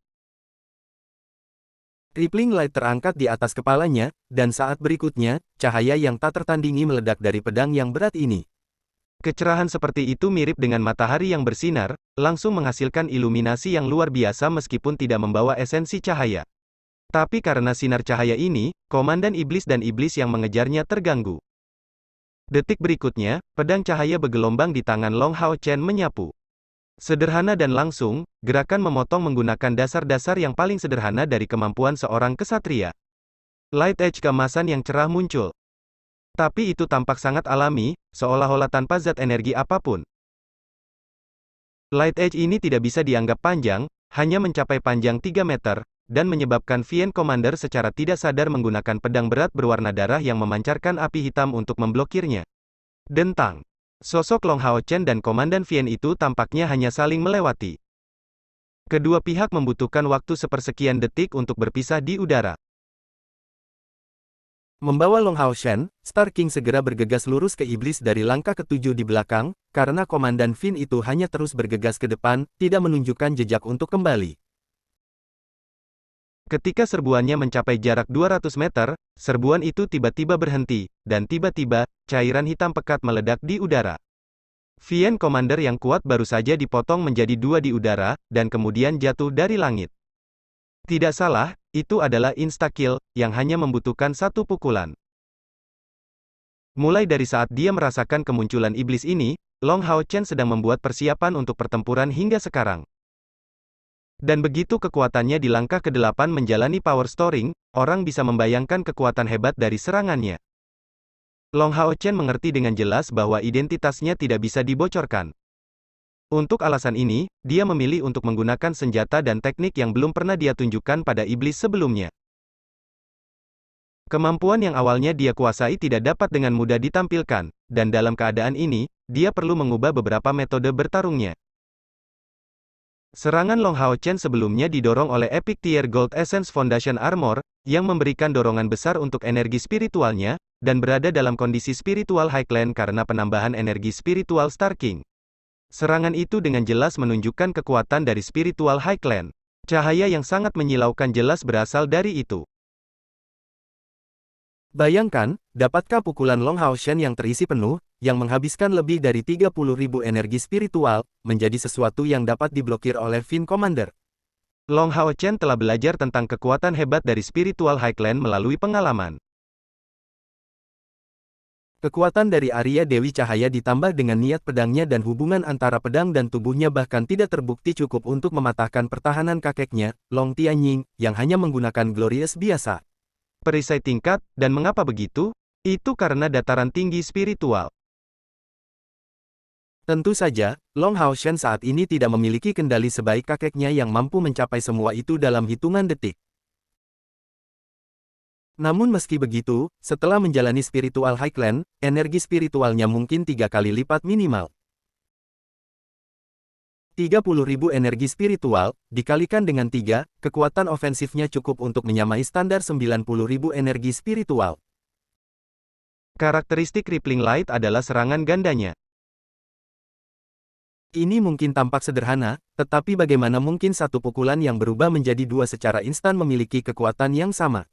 Rippling light terangkat di atas kepalanya, dan saat berikutnya, cahaya yang tak tertandingi meledak dari pedang yang berat ini. Kecerahan seperti itu mirip dengan matahari yang bersinar, langsung menghasilkan iluminasi yang luar biasa meskipun tidak membawa esensi cahaya. Tapi karena sinar cahaya ini, Komandan Iblis dan Iblis yang mengejarnya terganggu. Detik berikutnya, pedang cahaya bergelombang di tangan Long Hao Chen menyapu. Sederhana dan langsung, gerakan memotong menggunakan dasar-dasar yang paling sederhana dari kemampuan seorang kesatria. Light edge keemasan yang cerah muncul. Tapi itu tampak sangat alami, seolah-olah tanpa zat energi apapun. Light edge ini tidak bisa dianggap panjang, hanya mencapai panjang 3 meter, dan menyebabkan Vien Commander secara tidak sadar menggunakan pedang berat berwarna darah yang memancarkan api hitam untuk memblokirnya. Dentang. Sosok Long Hao Chen dan Komandan Vien itu tampaknya hanya saling melewati. Kedua pihak membutuhkan waktu sepersekian detik untuk berpisah di udara. Membawa Long Hao Chen, Star King segera bergegas lurus ke iblis dari langkah ketujuh di belakang, karena Komandan Vien itu hanya terus bergegas ke depan, tidak menunjukkan jejak untuk kembali. Ketika serbuannya mencapai jarak 200 meter, serbuan itu tiba-tiba berhenti, dan tiba-tiba, cairan hitam pekat meledak di udara. Vien Commander yang kuat baru saja dipotong menjadi dua di udara, dan kemudian jatuh dari langit. Tidak salah, itu adalah insta-kill, yang hanya membutuhkan satu pukulan. Mulai dari saat dia merasakan kemunculan iblis ini, Long Hao Chen sedang membuat persiapan untuk pertempuran hingga sekarang. Dan begitu kekuatannya di langkah ke-8 menjalani power storing, orang bisa membayangkan kekuatan hebat dari serangannya. Long Hao Chen mengerti dengan jelas bahwa identitasnya tidak bisa dibocorkan. Untuk alasan ini, dia memilih untuk menggunakan senjata dan teknik yang belum pernah dia tunjukkan pada iblis sebelumnya. Kemampuan yang awalnya dia kuasai tidak dapat dengan mudah ditampilkan, dan dalam keadaan ini, dia perlu mengubah beberapa metode bertarungnya. Serangan Long Hao Chen sebelumnya didorong oleh Epic Tier Gold Essence Foundation Armor, yang memberikan dorongan besar untuk energi spiritualnya, dan berada dalam kondisi spiritual High Clan karena penambahan energi spiritual Star King. Serangan itu dengan jelas menunjukkan kekuatan dari spiritual High Clan. Cahaya yang sangat menyilaukan jelas berasal dari itu. Bayangkan, dapatkah pukulan Long Hao Chen yang terisi penuh, yang menghabiskan lebih dari 30.000 energi spiritual, menjadi sesuatu yang dapat diblokir oleh Vien Commander? Long Hao Chen telah belajar tentang kekuatan hebat dari spiritual High Clan melalui pengalaman. Kekuatan dari Arya Dewi Cahaya ditambah dengan niat pedangnya dan hubungan antara pedang dan tubuhnya bahkan tidak terbukti cukup untuk mematahkan pertahanan kakeknya, Long Tianying, yang hanya menggunakan Glorious biasa. Perisai tingkat, dan mengapa begitu? Itu karena dataran tinggi spiritual. Tentu saja, Long Hao Chen saat ini tidak memiliki kendali sebaik kakeknya yang mampu mencapai semua itu dalam hitungan detik. Namun meski begitu, setelah menjalani spiritual High Clan, energi spiritualnya mungkin 3 kali lipat minimal. 30.000 energi spiritual, dikalikan dengan 3, kekuatan ofensifnya cukup untuk menyamai standar 90.000 energi spiritual. Karakteristik Rippling Light adalah serangan gandanya. Ini mungkin tampak sederhana, tetapi bagaimana mungkin satu pukulan yang berubah menjadi dua secara instan memiliki kekuatan yang sama?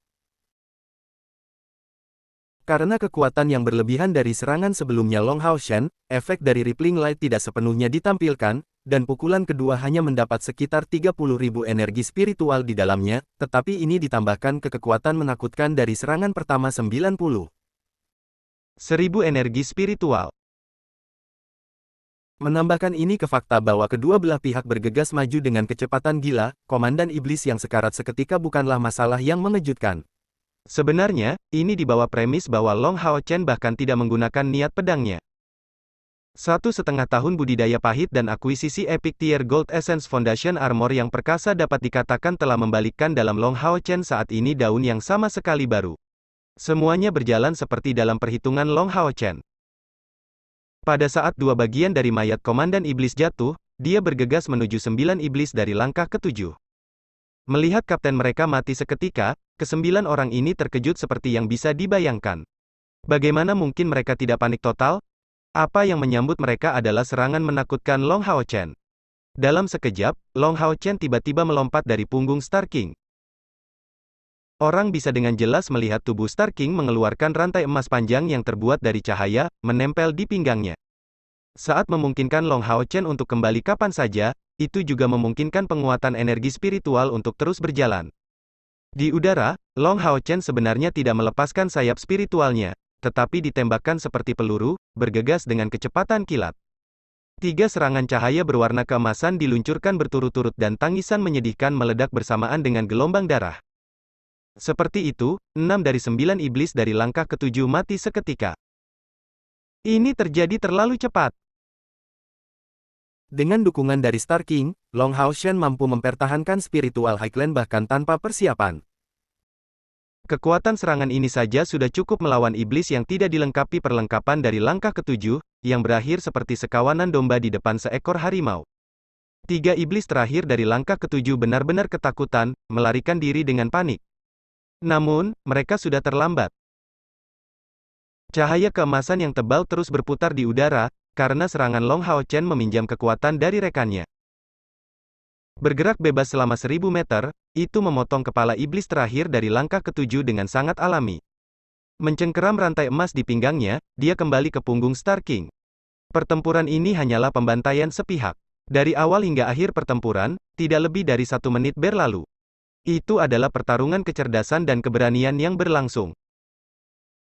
Karena kekuatan yang berlebihan dari serangan sebelumnya Long Hao Chen, efek dari Rippling Light tidak sepenuhnya ditampilkan, dan pukulan kedua hanya mendapat sekitar 30.000 energi spiritual di dalamnya, tetapi ini ditambahkan ke kekuatan menakutkan dari serangan pertama 90.000 energi spiritual. Menambahkan ini ke fakta bahwa kedua belah pihak bergegas maju dengan kecepatan gila, Komandan Iblis yang sekarat seketika bukanlah masalah yang mengejutkan. Sebenarnya, ini di bawah premis bahwa Long Hao Chen bahkan tidak menggunakan niat pedangnya. 1,5 tahun budidaya pahit dan akuisisi Epic Tier Gold Essence Foundation Armor yang perkasa dapat dikatakan telah membalikkan dalam Long Hao Chen saat ini daun yang sama sekali baru. Semuanya berjalan seperti dalam perhitungan Long Hao Chen. Pada saat dua bagian dari mayat Komandan Iblis jatuh, dia bergegas menuju 9 iblis dari langkah ke-7. Melihat kapten mereka mati seketika, ke-9 orang ini terkejut seperti yang bisa dibayangkan. Bagaimana mungkin mereka tidak panik total? Apa yang menyambut mereka adalah serangan menakutkan Long Hao Chen. Dalam sekejap, Long Hao Chen tiba-tiba melompat dari punggung Star King. Orang bisa dengan jelas melihat tubuh Star King mengeluarkan rantai emas panjang yang terbuat dari cahaya, menempel di pinggangnya. Saat memungkinkan Long Hao Chen untuk kembali kapan saja, itu juga memungkinkan penguatan energi spiritual untuk terus berjalan. Di udara, Long Hao Chen sebenarnya tidak melepaskan sayap spiritualnya, tetapi ditembakkan seperti peluru, bergegas dengan kecepatan kilat. 3 serangan cahaya berwarna keemasan diluncurkan berturut-turut dan tangisan menyedihkan meledak bersamaan dengan gelombang darah. Seperti itu, 6 dari 9 iblis dari langkah ketujuh mati seketika. Ini terjadi terlalu cepat. Dengan dukungan dari Star King, Long Hao Shen mampu mempertahankan spiritual Highland bahkan tanpa persiapan. Kekuatan serangan ini saja sudah cukup melawan iblis yang tidak dilengkapi perlengkapan dari langkah ketujuh, yang berakhir seperti sekawanan domba di depan seekor harimau. 3 iblis terakhir dari langkah ketujuh benar-benar ketakutan, melarikan diri dengan panik. Namun, mereka sudah terlambat. Cahaya keemasan yang tebal terus berputar di udara, karena serangan Long Hao Chen meminjam kekuatan dari rekannya. Bergerak bebas selama 1000 meter, itu memotong kepala iblis terakhir dari langkah ketujuh dengan sangat alami. Mencengkeram rantai emas di pinggangnya, dia kembali ke punggung Star King. Pertempuran ini hanyalah pembantaian sepihak. Dari awal hingga akhir pertempuran, tidak lebih dari 1 menit berlalu. Itu adalah pertarungan kecerdasan dan keberanian yang berlangsung.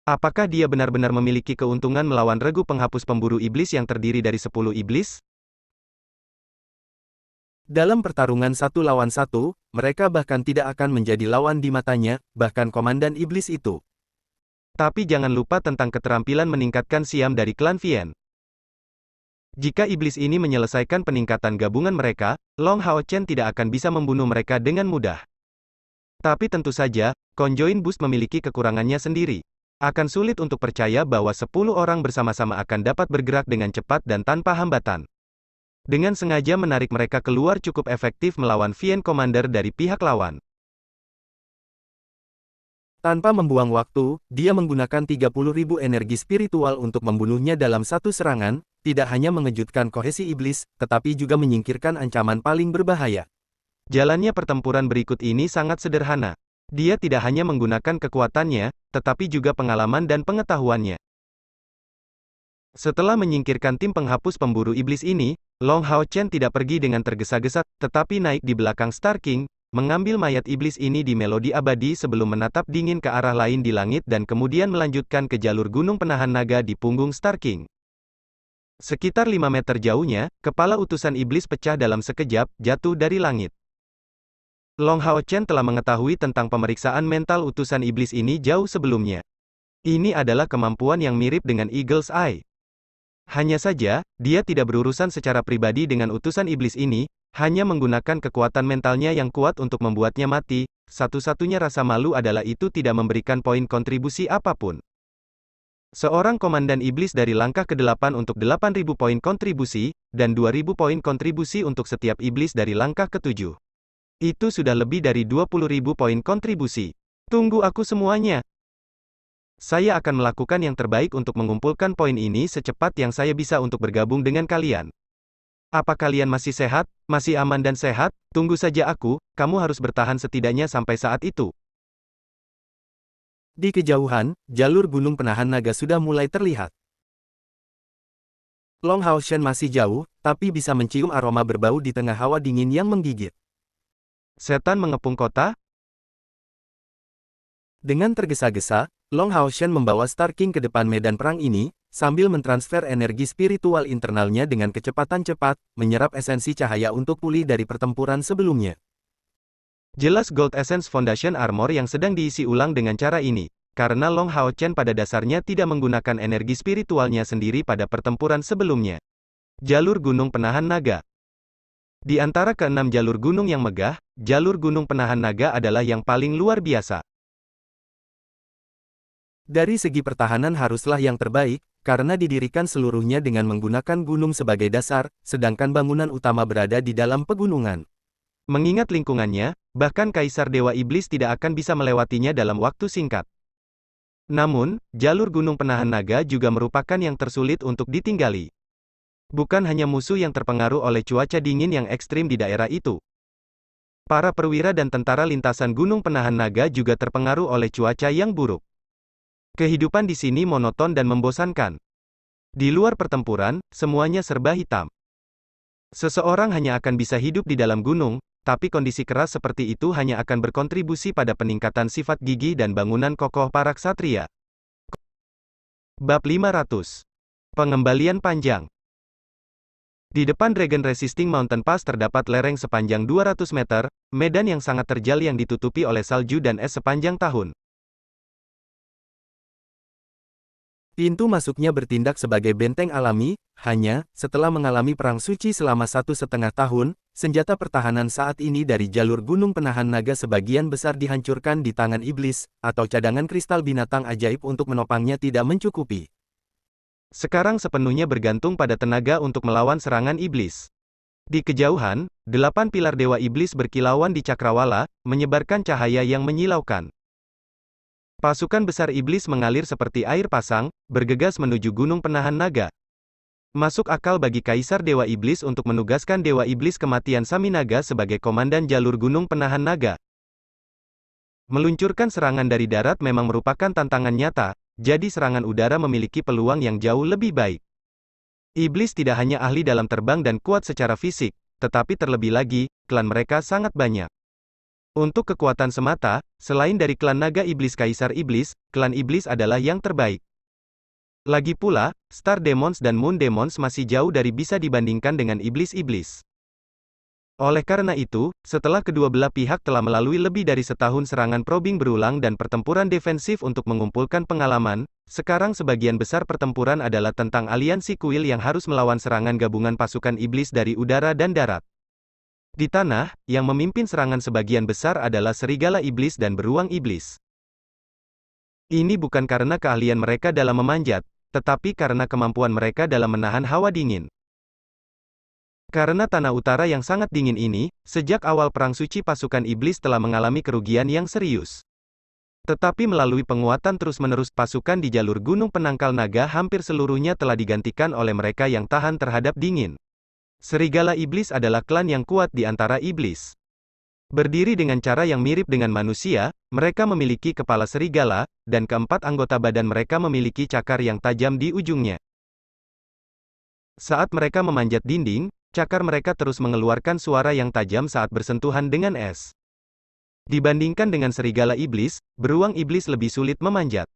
Apakah dia benar-benar memiliki keuntungan melawan regu penghapus pemburu iblis yang terdiri dari 10 iblis? Dalam pertarungan 1 lawan 1, mereka bahkan tidak akan menjadi lawan di matanya, bahkan komandan iblis itu. Tapi jangan lupa tentang keterampilan meningkatkan Siam dari klan Vien. Jika iblis ini menyelesaikan peningkatan gabungan mereka, Long Hao Chen tidak akan bisa membunuh mereka dengan mudah. Tapi tentu saja, Conjoin Boost memiliki kekurangannya sendiri. Akan sulit untuk percaya bahwa 10 orang bersama-sama akan dapat bergerak dengan cepat dan tanpa hambatan. Dengan sengaja menarik mereka keluar cukup efektif melawan Vien Commander dari pihak lawan. Tanpa membuang waktu, dia menggunakan 30.000 energi spiritual untuk membunuhnya dalam satu serangan, tidak hanya mengejutkan kohesi iblis, tetapi juga menyingkirkan ancaman paling berbahaya. Jalannya pertempuran berikut ini sangat sederhana. Dia tidak hanya menggunakan kekuatannya, tetapi juga pengalaman dan pengetahuannya. Setelah menyingkirkan tim penghapus pemburu iblis ini, Long Hao Chen tidak pergi dengan tergesa-gesa, tetapi naik di belakang Star King, mengambil mayat iblis ini di melodi abadi sebelum menatap dingin ke arah lain di langit dan kemudian melanjutkan ke jalur gunung penahan naga di punggung Star King. Sekitar 5 meter jauhnya, kepala utusan iblis pecah dalam sekejap, jatuh dari langit. Long Hao Chen telah mengetahui tentang pemeriksaan mental utusan iblis ini jauh sebelumnya. Ini adalah kemampuan yang mirip dengan Eagle's Eye. Hanya saja, dia tidak berurusan secara pribadi dengan utusan iblis ini, hanya menggunakan kekuatan mentalnya yang kuat untuk membuatnya mati. Satu-satunya rasa malu adalah itu tidak memberikan poin kontribusi apapun. Seorang komandan iblis dari langkah ke-8 untuk 8.000 poin kontribusi, dan 2.000 poin kontribusi untuk setiap iblis dari langkah ke-7. Itu sudah lebih dari 20.000 poin kontribusi. Tunggu aku semuanya. Saya akan melakukan yang terbaik untuk mengumpulkan poin ini secepat yang saya bisa untuk bergabung dengan kalian. Apa kalian masih sehat, masih aman dan sehat? Tunggu saja aku, kamu harus bertahan setidaknya sampai saat itu. Di kejauhan, jalur gunung penahan naga sudah mulai terlihat. Long Hao Shen masih jauh, tapi bisa mencium aroma berbau di tengah hawa dingin yang menggigit. Setan mengepung kota? Dengan tergesa-gesa, Long Hao Shen membawa Star King ke depan medan perang ini, sambil mentransfer energi spiritual internalnya dengan kecepatan cepat, menyerap esensi cahaya untuk pulih dari pertempuran sebelumnya. Jelas Gold Essence Foundation Armor yang sedang diisi ulang dengan cara ini, karena Long Hao Chen pada dasarnya tidak menggunakan energi spiritualnya sendiri pada pertempuran sebelumnya. Jalur gunung penahan naga. Di antara ke-6 jalur gunung yang megah, jalur gunung penahan naga adalah yang paling luar biasa. Dari segi pertahanan haruslah yang terbaik, karena didirikan seluruhnya dengan menggunakan gunung sebagai dasar, sedangkan bangunan utama berada di dalam pegunungan. Mengingat lingkungannya, bahkan Kaisar Dewa Iblis tidak akan bisa melewatinya dalam waktu singkat. Namun, jalur gunung penahan naga juga merupakan yang tersulit untuk ditinggali. Bukan hanya musuh yang terpengaruh oleh cuaca dingin yang ekstrim di daerah itu. Para perwira dan tentara lintasan gunung penahan naga juga terpengaruh oleh cuaca yang buruk. Kehidupan di sini monoton dan membosankan. Di luar pertempuran, semuanya serba hitam. Seseorang hanya akan bisa hidup di dalam gunung, tapi kondisi keras seperti itu hanya akan berkontribusi pada peningkatan sifat gigih dan bangunan kokoh para ksatria. Bab 500. Pengembalian panjang. Di depan Dragon Resisting Mountain Pass terdapat lereng sepanjang 200 meter, medan yang sangat terjal yang ditutupi oleh salju dan es sepanjang tahun. Pintu masuknya bertindak sebagai benteng alami, hanya, setelah mengalami perang suci selama 1,5 tahun, senjata pertahanan saat ini dari jalur gunung penahan naga sebagian besar dihancurkan di tangan iblis, atau cadangan kristal binatang ajaib untuk menopangnya tidak mencukupi. Sekarang sepenuhnya bergantung pada tenaga untuk melawan serangan iblis. Di kejauhan, 8 pilar dewa iblis berkilauan di cakrawala, menyebarkan cahaya yang menyilaukan. Pasukan besar iblis mengalir seperti air pasang, bergegas menuju gunung penahan naga. Masuk akal bagi Kaisar Dewa Iblis untuk menugaskan Dewa Iblis Kematian Saminaga sebagai komandan jalur gunung penahan naga. Meluncurkan serangan dari darat memang merupakan tantangan nyata, jadi serangan udara memiliki peluang yang jauh lebih baik. Iblis tidak hanya ahli dalam terbang dan kuat secara fisik, tetapi terlebih lagi, klan mereka sangat banyak. Untuk kekuatan semata, selain dari klan naga iblis Kaisar Iblis, klan iblis adalah yang terbaik. Lagi pula, Star Demons dan Moon Demons masih jauh dari bisa dibandingkan dengan iblis-iblis. Oleh karena itu, setelah kedua belah pihak telah melalui lebih dari setahun serangan probing berulang dan pertempuran defensif untuk mengumpulkan pengalaman, sekarang sebagian besar pertempuran adalah tentang aliansi kuil yang harus melawan serangan gabungan pasukan iblis dari udara dan darat. Di tanah, yang memimpin serangan sebagian besar adalah serigala iblis dan beruang iblis. Ini bukan karena keahlian mereka dalam memanjat, tetapi karena kemampuan mereka dalam menahan hawa dingin. Karena tanah utara yang sangat dingin ini, sejak awal perang suci pasukan iblis telah mengalami kerugian yang serius. Tetapi melalui penguatan terus-menerus pasukan di jalur gunung penangkal naga hampir seluruhnya telah digantikan oleh mereka yang tahan terhadap dingin. Serigala iblis adalah klan yang kuat di antara iblis. Berdiri dengan cara yang mirip dengan manusia, mereka memiliki kepala serigala, dan keempat anggota badan mereka memiliki cakar yang tajam di ujungnya. Saat mereka memanjat dinding, cakar mereka terus mengeluarkan suara yang tajam saat bersentuhan dengan es. Dibandingkan dengan serigala iblis, beruang iblis lebih sulit memanjat.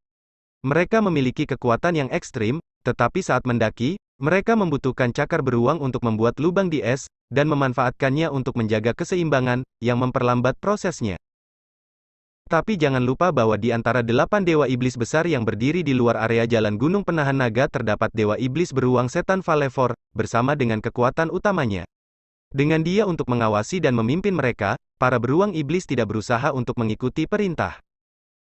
Mereka memiliki kekuatan yang ekstrim, tetapi saat mendaki, mereka membutuhkan cakar beruang untuk membuat lubang di es, dan memanfaatkannya untuk menjaga keseimbangan, yang memperlambat prosesnya. Tapi jangan lupa bahwa di antara 8 dewa iblis besar yang berdiri di luar area jalan gunung penahan naga terdapat dewa iblis beruang setan Valevor, bersama dengan kekuatan utamanya. Dengan dia untuk mengawasi dan memimpin mereka, para beruang iblis tidak berusaha untuk mengikuti perintah.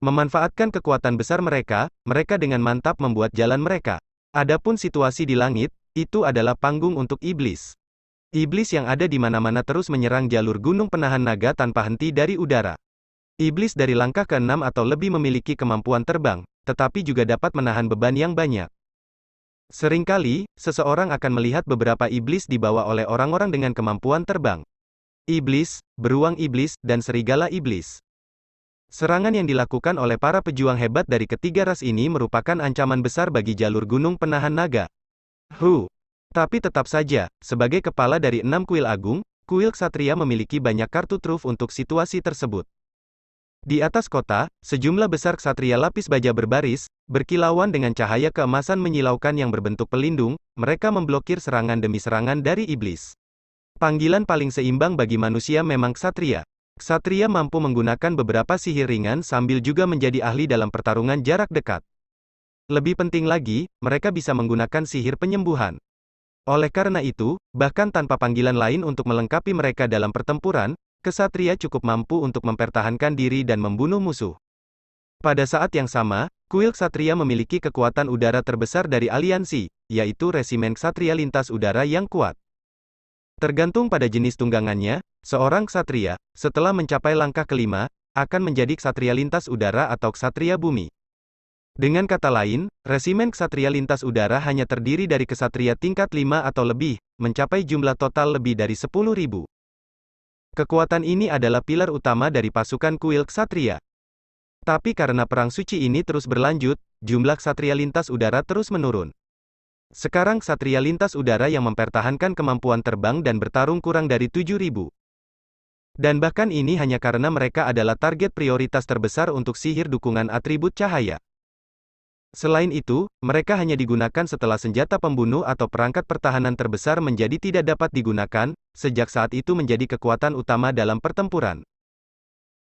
Memanfaatkan kekuatan besar mereka, mereka dengan mantap membuat jalan mereka. Adapun situasi di langit, itu adalah panggung untuk iblis. Iblis yang ada di mana-mana terus menyerang jalur gunung penahan naga tanpa henti dari udara. Iblis dari langkah ke-6 atau lebih memiliki kemampuan terbang, tetapi juga dapat menahan beban yang banyak. Seringkali, seseorang akan melihat beberapa iblis dibawa oleh orang-orang dengan kemampuan terbang. Iblis, beruang iblis, dan serigala iblis. Serangan yang dilakukan oleh para pejuang hebat dari ketiga ras ini merupakan ancaman besar bagi jalur gunung penahan naga. Tapi tetap saja, sebagai kepala dari 6 kuil agung, kuil ksatria memiliki banyak kartu truf untuk situasi tersebut. Di atas kota, sejumlah besar ksatria lapis baja berbaris, berkilauan dengan cahaya keemasan menyilaukan yang berbentuk pelindung, mereka memblokir serangan demi serangan dari iblis. Panggilan paling seimbang bagi manusia memang ksatria. Ksatria mampu menggunakan beberapa sihir ringan sambil juga menjadi ahli dalam pertarungan jarak dekat. Lebih penting lagi, mereka bisa menggunakan sihir penyembuhan. Oleh karena itu, bahkan tanpa panggilan lain untuk melengkapi mereka dalam pertempuran, ksatria cukup mampu untuk mempertahankan diri dan membunuh musuh. Pada saat yang sama, kuil ksatria memiliki kekuatan udara terbesar dari aliansi, yaitu Resimen Ksatria Lintas Udara yang kuat. Tergantung pada jenis tunggangannya, seorang ksatria, setelah mencapai langkah kelima, akan menjadi ksatria lintas udara atau ksatria bumi. Dengan kata lain, resimen ksatria lintas udara hanya terdiri dari ksatria tingkat 5 atau lebih, mencapai jumlah total lebih dari 10.000. Kekuatan ini adalah pilar utama dari pasukan kuil ksatria. Tapi karena perang suci ini terus berlanjut, jumlah ksatria lintas udara terus menurun. Sekarang ksatria lintas udara yang mempertahankan kemampuan terbang dan bertarung kurang dari 7.000. Dan bahkan ini hanya karena mereka adalah target prioritas terbesar untuk sihir dukungan atribut cahaya. Selain itu, mereka hanya digunakan setelah senjata pembunuh atau perangkat pertahanan terbesar menjadi tidak dapat digunakan, sejak saat itu menjadi kekuatan utama dalam pertempuran.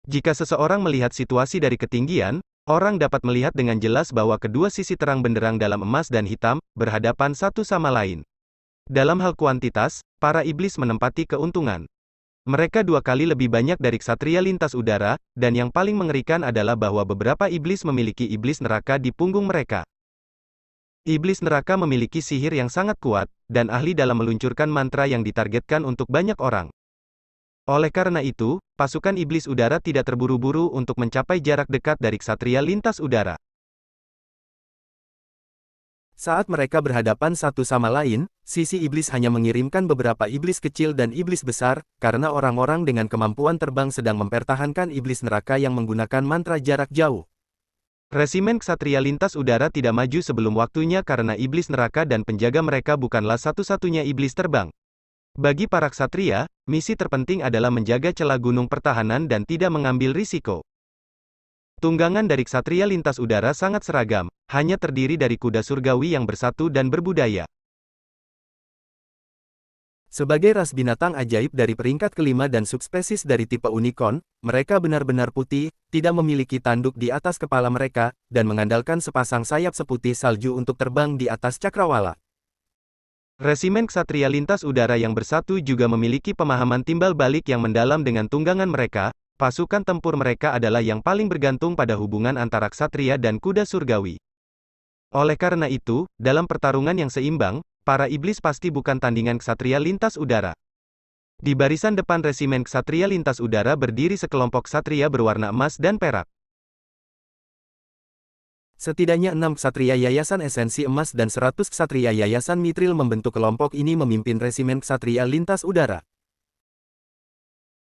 Jika seseorang melihat situasi dari ketinggian, orang dapat melihat dengan jelas bahwa kedua sisi terang benderang dalam emas dan hitam, berhadapan satu sama lain. Dalam hal kuantitas, para iblis menempati keuntungan. Mereka 2 kali lebih banyak dari ksatria lintas udara, dan yang paling mengerikan adalah bahwa beberapa iblis memiliki iblis neraka di punggung mereka. Iblis neraka memiliki sihir yang sangat kuat, dan ahli dalam meluncurkan mantra yang ditargetkan untuk banyak orang. Oleh karena itu, pasukan iblis udara tidak terburu-buru untuk mencapai jarak dekat dari ksatria lintas udara. Saat mereka berhadapan satu sama lain, sisi iblis hanya mengirimkan beberapa iblis kecil dan iblis besar, karena orang-orang dengan kemampuan terbang sedang mempertahankan iblis neraka yang menggunakan mantra jarak jauh. Resimen ksatria lintas udara tidak maju sebelum waktunya karena iblis neraka dan penjaga mereka bukanlah satu-satunya iblis terbang. Bagi para ksatria, misi terpenting adalah menjaga celah gunung pertahanan dan tidak mengambil risiko. Tunggangan dari ksatria lintas udara sangat seragam, hanya terdiri dari kuda surgawi yang bersatu dan berbudaya. Sebagai ras binatang ajaib dari peringkat kelima dan subspesies dari tipe unicorn, mereka benar-benar putih, tidak memiliki tanduk di atas kepala mereka, dan mengandalkan sepasang sayap seputih salju untuk terbang di atas cakrawala. Resimen ksatria lintas udara yang bersatu juga memiliki pemahaman timbal balik yang mendalam dengan tunggangan mereka. Pasukan tempur mereka adalah yang paling bergantung pada hubungan antara ksatria dan kuda surgawi. Oleh karena itu, dalam pertarungan yang seimbang, para iblis pasti bukan tandingan ksatria lintas udara. Di barisan depan resimen ksatria lintas udara berdiri sekelompok ksatria berwarna emas dan perak. Setidaknya 6 ksatria yayasan esensi emas dan 100 ksatria yayasan mitril membentuk kelompok ini memimpin resimen ksatria lintas udara.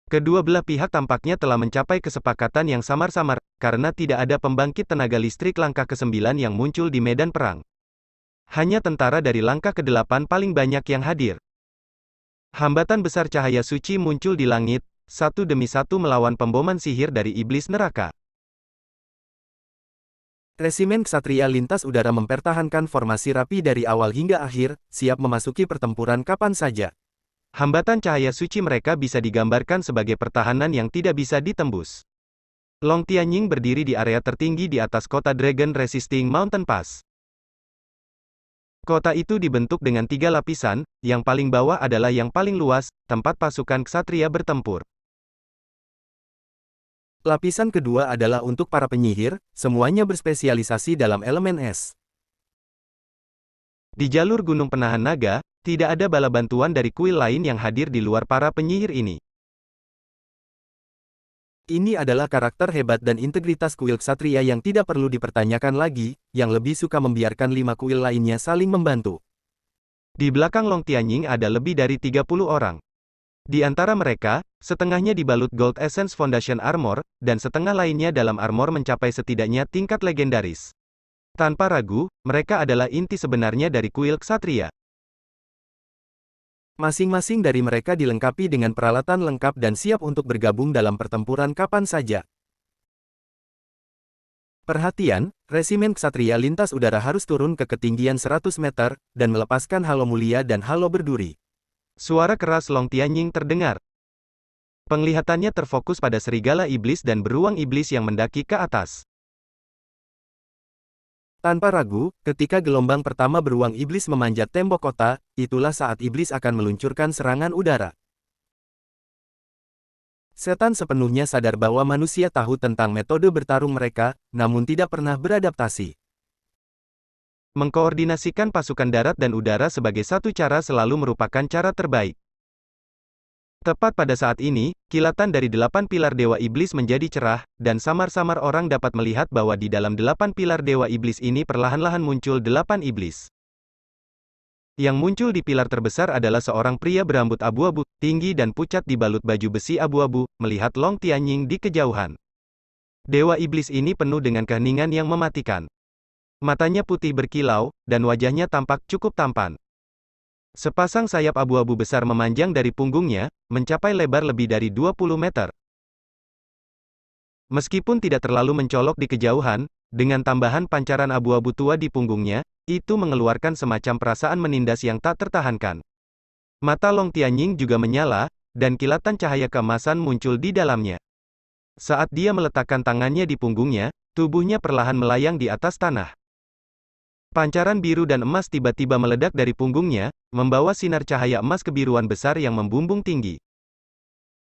Kedua belah pihak tampaknya telah mencapai kesepakatan yang samar-samar, karena tidak ada pembangkit tenaga listrik langkah ke-9 yang muncul di medan perang. Hanya tentara dari langkah ke-8 paling banyak yang hadir. Hambatan besar cahaya suci muncul di langit, satu demi satu melawan pemboman sihir dari iblis neraka. Resimen ksatria lintas udara mempertahankan formasi rapi dari awal hingga akhir, siap memasuki pertempuran kapan saja. Hambatan cahaya suci mereka bisa digambarkan sebagai pertahanan yang tidak bisa ditembus. Long Tianying berdiri di area tertinggi di atas kota Dragon Resisting Mountain Pass. Kota itu dibentuk dengan 3 lapisan, yang paling bawah adalah yang paling luas, tempat pasukan ksatria bertempur. Lapisan kedua adalah untuk para penyihir, semuanya berspesialisasi dalam elemen es. Di jalur Gunung Penahan Naga, tidak ada bala bantuan dari kuil lain yang hadir di luar para penyihir ini. Ini adalah karakter hebat dan integritas kuil ksatria yang tidak perlu dipertanyakan lagi, yang lebih suka membiarkan 5 kuil lainnya saling membantu. Di belakang Long Tianying ada lebih dari 30 orang. Di antara mereka, setengahnya dibalut Gold Essence Foundation Armor, dan setengah lainnya dalam armor mencapai setidaknya tingkat legendaris. Tanpa ragu, mereka adalah inti sebenarnya dari kuil ksatria. Masing-masing dari mereka dilengkapi dengan peralatan lengkap dan siap untuk bergabung dalam pertempuran kapan saja. Perhatian, resimen ksatria lintas udara harus turun ke ketinggian 100 meter, dan melepaskan halo mulia dan halo berduri. Suara keras Long Tianying terdengar. Penglihatannya terfokus pada serigala iblis dan beruang iblis yang mendaki ke atas. Tanpa ragu, ketika gelombang pertama beruang iblis memanjat tembok kota, itulah saat iblis akan meluncurkan serangan udara. Setan sepenuhnya sadar bahwa manusia tahu tentang metode bertarung mereka, namun tidak pernah beradaptasi. Mengkoordinasikan pasukan darat dan udara sebagai satu cara selalu merupakan cara terbaik. Tepat pada saat ini, kilatan dari 8 pilar Dewa Iblis menjadi cerah, dan samar-samar orang dapat melihat bahwa di dalam 8 pilar Dewa Iblis ini perlahan-lahan muncul 8 iblis. Yang muncul di pilar terbesar adalah seorang pria berambut abu-abu, tinggi dan pucat dibalut baju besi abu-abu, melihat Long Tianying di kejauhan. Dewa Iblis ini penuh dengan keheningan yang mematikan. Matanya putih berkilau, dan wajahnya tampak cukup tampan. Sepasang sayap abu-abu besar memanjang dari punggungnya, mencapai lebar lebih dari 20 meter. Meskipun tidak terlalu mencolok di kejauhan, dengan tambahan pancaran abu-abu tua di punggungnya, itu mengeluarkan semacam perasaan menindas yang tak tertahankan. Mata Long Tianying juga menyala, dan kilatan cahaya keemasan muncul di dalamnya. Saat dia meletakkan tangannya di punggungnya, tubuhnya perlahan melayang di atas tanah. Pancaran biru dan emas tiba-tiba meledak dari punggungnya, membawa sinar cahaya emas kebiruan besar yang membumbung tinggi.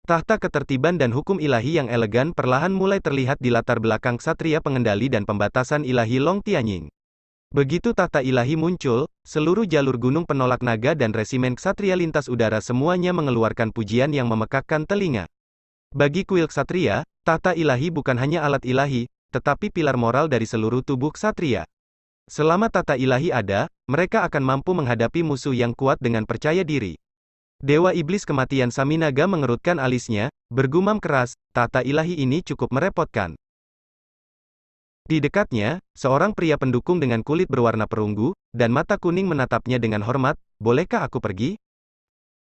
Tahta ketertiban dan hukum ilahi yang elegan perlahan mulai terlihat di latar belakang ksatria pengendali dan pembatasan ilahi Long Tianying. Begitu tahta ilahi muncul, seluruh jalur gunung penolak naga dan resimen ksatria lintas udara semuanya mengeluarkan pujian yang memekakkan telinga. Bagi kuil ksatria, tahta ilahi bukan hanya alat ilahi, tetapi pilar moral dari seluruh tubuh ksatria. Selama tahta ilahi ada, mereka akan mampu menghadapi musuh yang kuat dengan percaya diri. Dewa Iblis Kematian Saminaga mengerutkan alisnya, bergumam keras, tahta ilahi ini cukup merepotkan. Di dekatnya, seorang pria pendukung dengan kulit berwarna perunggu, dan mata kuning menatapnya dengan hormat, bolehkah aku pergi?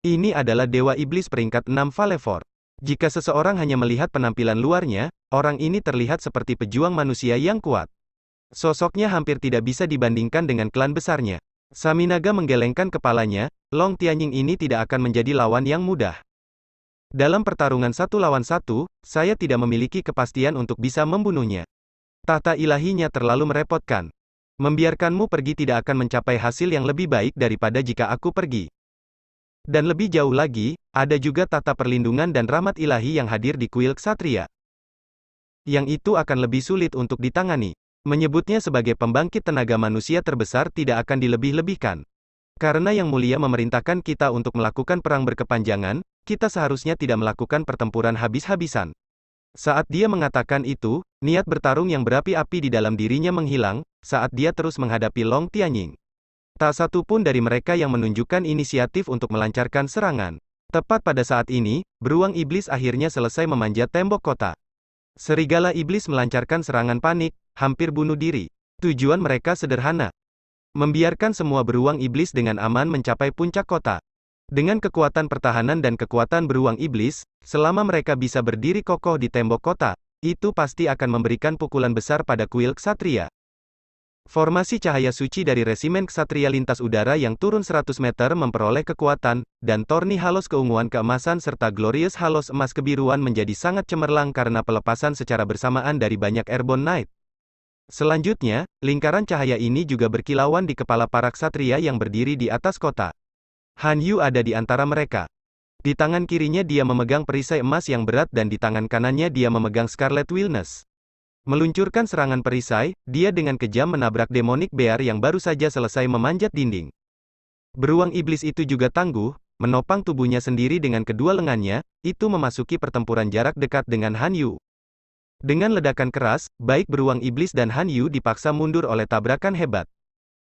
Ini adalah Dewa Iblis peringkat 6 Valevor. Jika seseorang hanya melihat penampilan luarnya, orang ini terlihat seperti pejuang manusia yang kuat. Sosoknya hampir tidak bisa dibandingkan dengan klan besarnya. Saminaga menggelengkan kepalanya, Long Tianying ini tidak akan menjadi lawan yang mudah. Dalam pertarungan 1 lawan 1, saya tidak memiliki kepastian untuk bisa membunuhnya. Tahta ilahinya terlalu merepotkan. Membiarkanmu pergi tidak akan mencapai hasil yang lebih baik daripada jika aku pergi. Dan lebih jauh lagi, ada juga tahta perlindungan dan rahmat ilahi yang hadir di kuil ksatria. Yang itu akan lebih sulit untuk ditangani. Menyebutnya sebagai pembangkit tenaga manusia terbesar tidak akan dilebih-lebihkan. Karena Yang Mulia memerintahkan kita untuk melakukan perang berkepanjangan, kita seharusnya tidak melakukan pertempuran habis-habisan. Saat dia mengatakan itu, niat bertarung yang berapi-api di dalam dirinya menghilang, saat dia terus menghadapi Long Tianying. Tak satu pun dari mereka yang menunjukkan inisiatif untuk melancarkan serangan. Tepat pada saat ini, beruang iblis akhirnya selesai memanjat tembok kota. Serigala iblis melancarkan serangan panik, hampir bunuh diri. Tujuan mereka sederhana. Membiarkan semua beruang iblis dengan aman mencapai puncak kota. Dengan kekuatan pertahanan dan kekuatan beruang iblis, selama mereka bisa berdiri kokoh di tembok kota, itu pasti akan memberikan pukulan besar pada kuil ksatria. Formasi cahaya suci dari resimen ksatria lintas udara yang turun 100 meter memperoleh kekuatan, dan torni halos keunguan keemasan serta glorious halos emas kebiruan menjadi sangat cemerlang karena pelepasan secara bersamaan dari banyak airborne knight. Selanjutnya, lingkaran cahaya ini juga berkilauan di kepala para ksatria yang berdiri di atas kota. Han Yu ada di antara mereka. Di tangan kirinya dia memegang perisai emas yang berat dan di tangan kanannya dia memegang Scarlet Wilderness. Meluncurkan serangan perisai, dia dengan kejam menabrak Demonic Bear yang baru saja selesai memanjat dinding. Beruang iblis itu juga tangguh, menopang tubuhnya sendiri dengan kedua lengannya, itu memasuki pertempuran jarak dekat dengan Han Yu. Dengan ledakan keras, baik beruang iblis dan Han Yu dipaksa mundur oleh tabrakan hebat.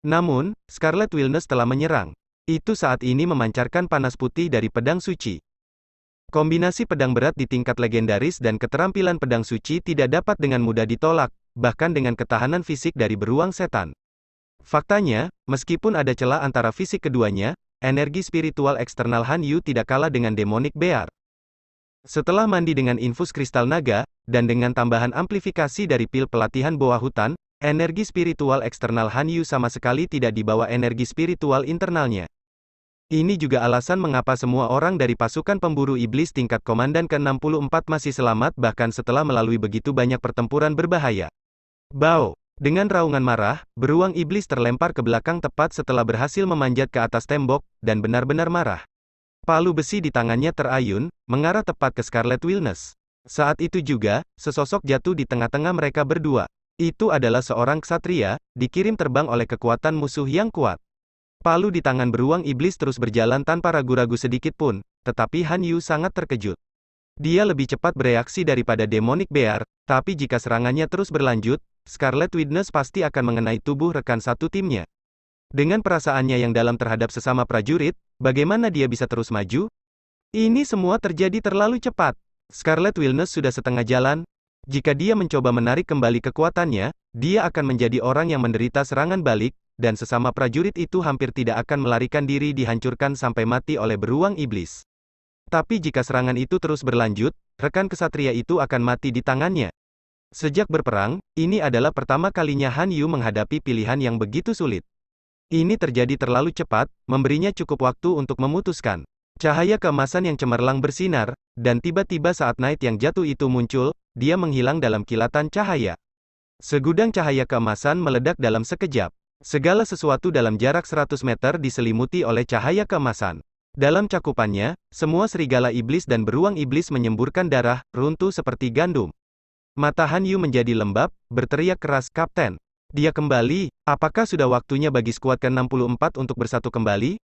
Namun, Scarlet Wilderness telah menyerang. Itu saat ini memancarkan panas putih dari pedang suci. Kombinasi pedang berat di tingkat legendaris dan keterampilan pedang suci tidak dapat dengan mudah ditolak, bahkan dengan ketahanan fisik dari beruang setan. Faktanya, meskipun ada celah antara fisik keduanya, energi spiritual eksternal Han Yu tidak kalah dengan Demonic Bear. Setelah mandi dengan infus kristal naga, dan dengan tambahan amplifikasi dari pil pelatihan boa hutan, energi spiritual eksternal Han Yu sama sekali tidak dibawa energi spiritual internalnya. Ini juga alasan mengapa semua orang dari pasukan pemburu iblis tingkat komandan ke-64 masih selamat bahkan setelah melalui begitu banyak pertempuran berbahaya. Bao! Dengan raungan marah, beruang iblis terlempar ke belakang tepat setelah berhasil memanjat ke atas tembok, dan benar-benar marah. Palu besi di tangannya terayun, mengarah tepat ke Scarlet Wilderness. Saat itu juga, sesosok jatuh di tengah-tengah mereka berdua. Itu adalah seorang ksatria, dikirim terbang oleh kekuatan musuh yang kuat. Palu di tangan beruang iblis terus berjalan tanpa ragu-ragu sedikit pun, tetapi Han Yu sangat terkejut. Dia lebih cepat bereaksi daripada Demonic Bear, tapi jika serangannya terus berlanjut, Scarlet Witness pasti akan mengenai tubuh rekan satu timnya. Dengan perasaannya yang dalam terhadap sesama prajurit, bagaimana dia bisa terus maju? Ini semua terjadi terlalu cepat. Scarlet Witness sudah setengah jalan. Jika dia mencoba menarik kembali kekuatannya, dia akan menjadi orang yang menderita serangan balik, dan sesama prajurit itu hampir tidak akan melarikan diri dihancurkan sampai mati oleh beruang iblis. Tapi jika serangan itu terus berlanjut, rekan kesatria itu akan mati di tangannya. Sejak berperang, ini adalah pertama kalinya Han Yu menghadapi pilihan yang begitu sulit. Ini terjadi terlalu cepat, memberinya cukup waktu untuk memutuskan. Cahaya keemasan yang cemerlang bersinar, dan tiba-tiba saat Knight yang jatuh itu muncul, dia menghilang dalam kilatan cahaya. Segudang cahaya keemasan meledak dalam sekejap. Segala sesuatu dalam jarak 100 meter diselimuti oleh cahaya keemasan. Dalam cakupannya, semua serigala iblis dan beruang iblis menyemburkan darah, runtuh seperti gandum. Mata Han Yu menjadi lembab, berteriak keras, "Kapten! Dia kembali, apakah sudah waktunya bagi skuad ke-64 untuk bersatu kembali?"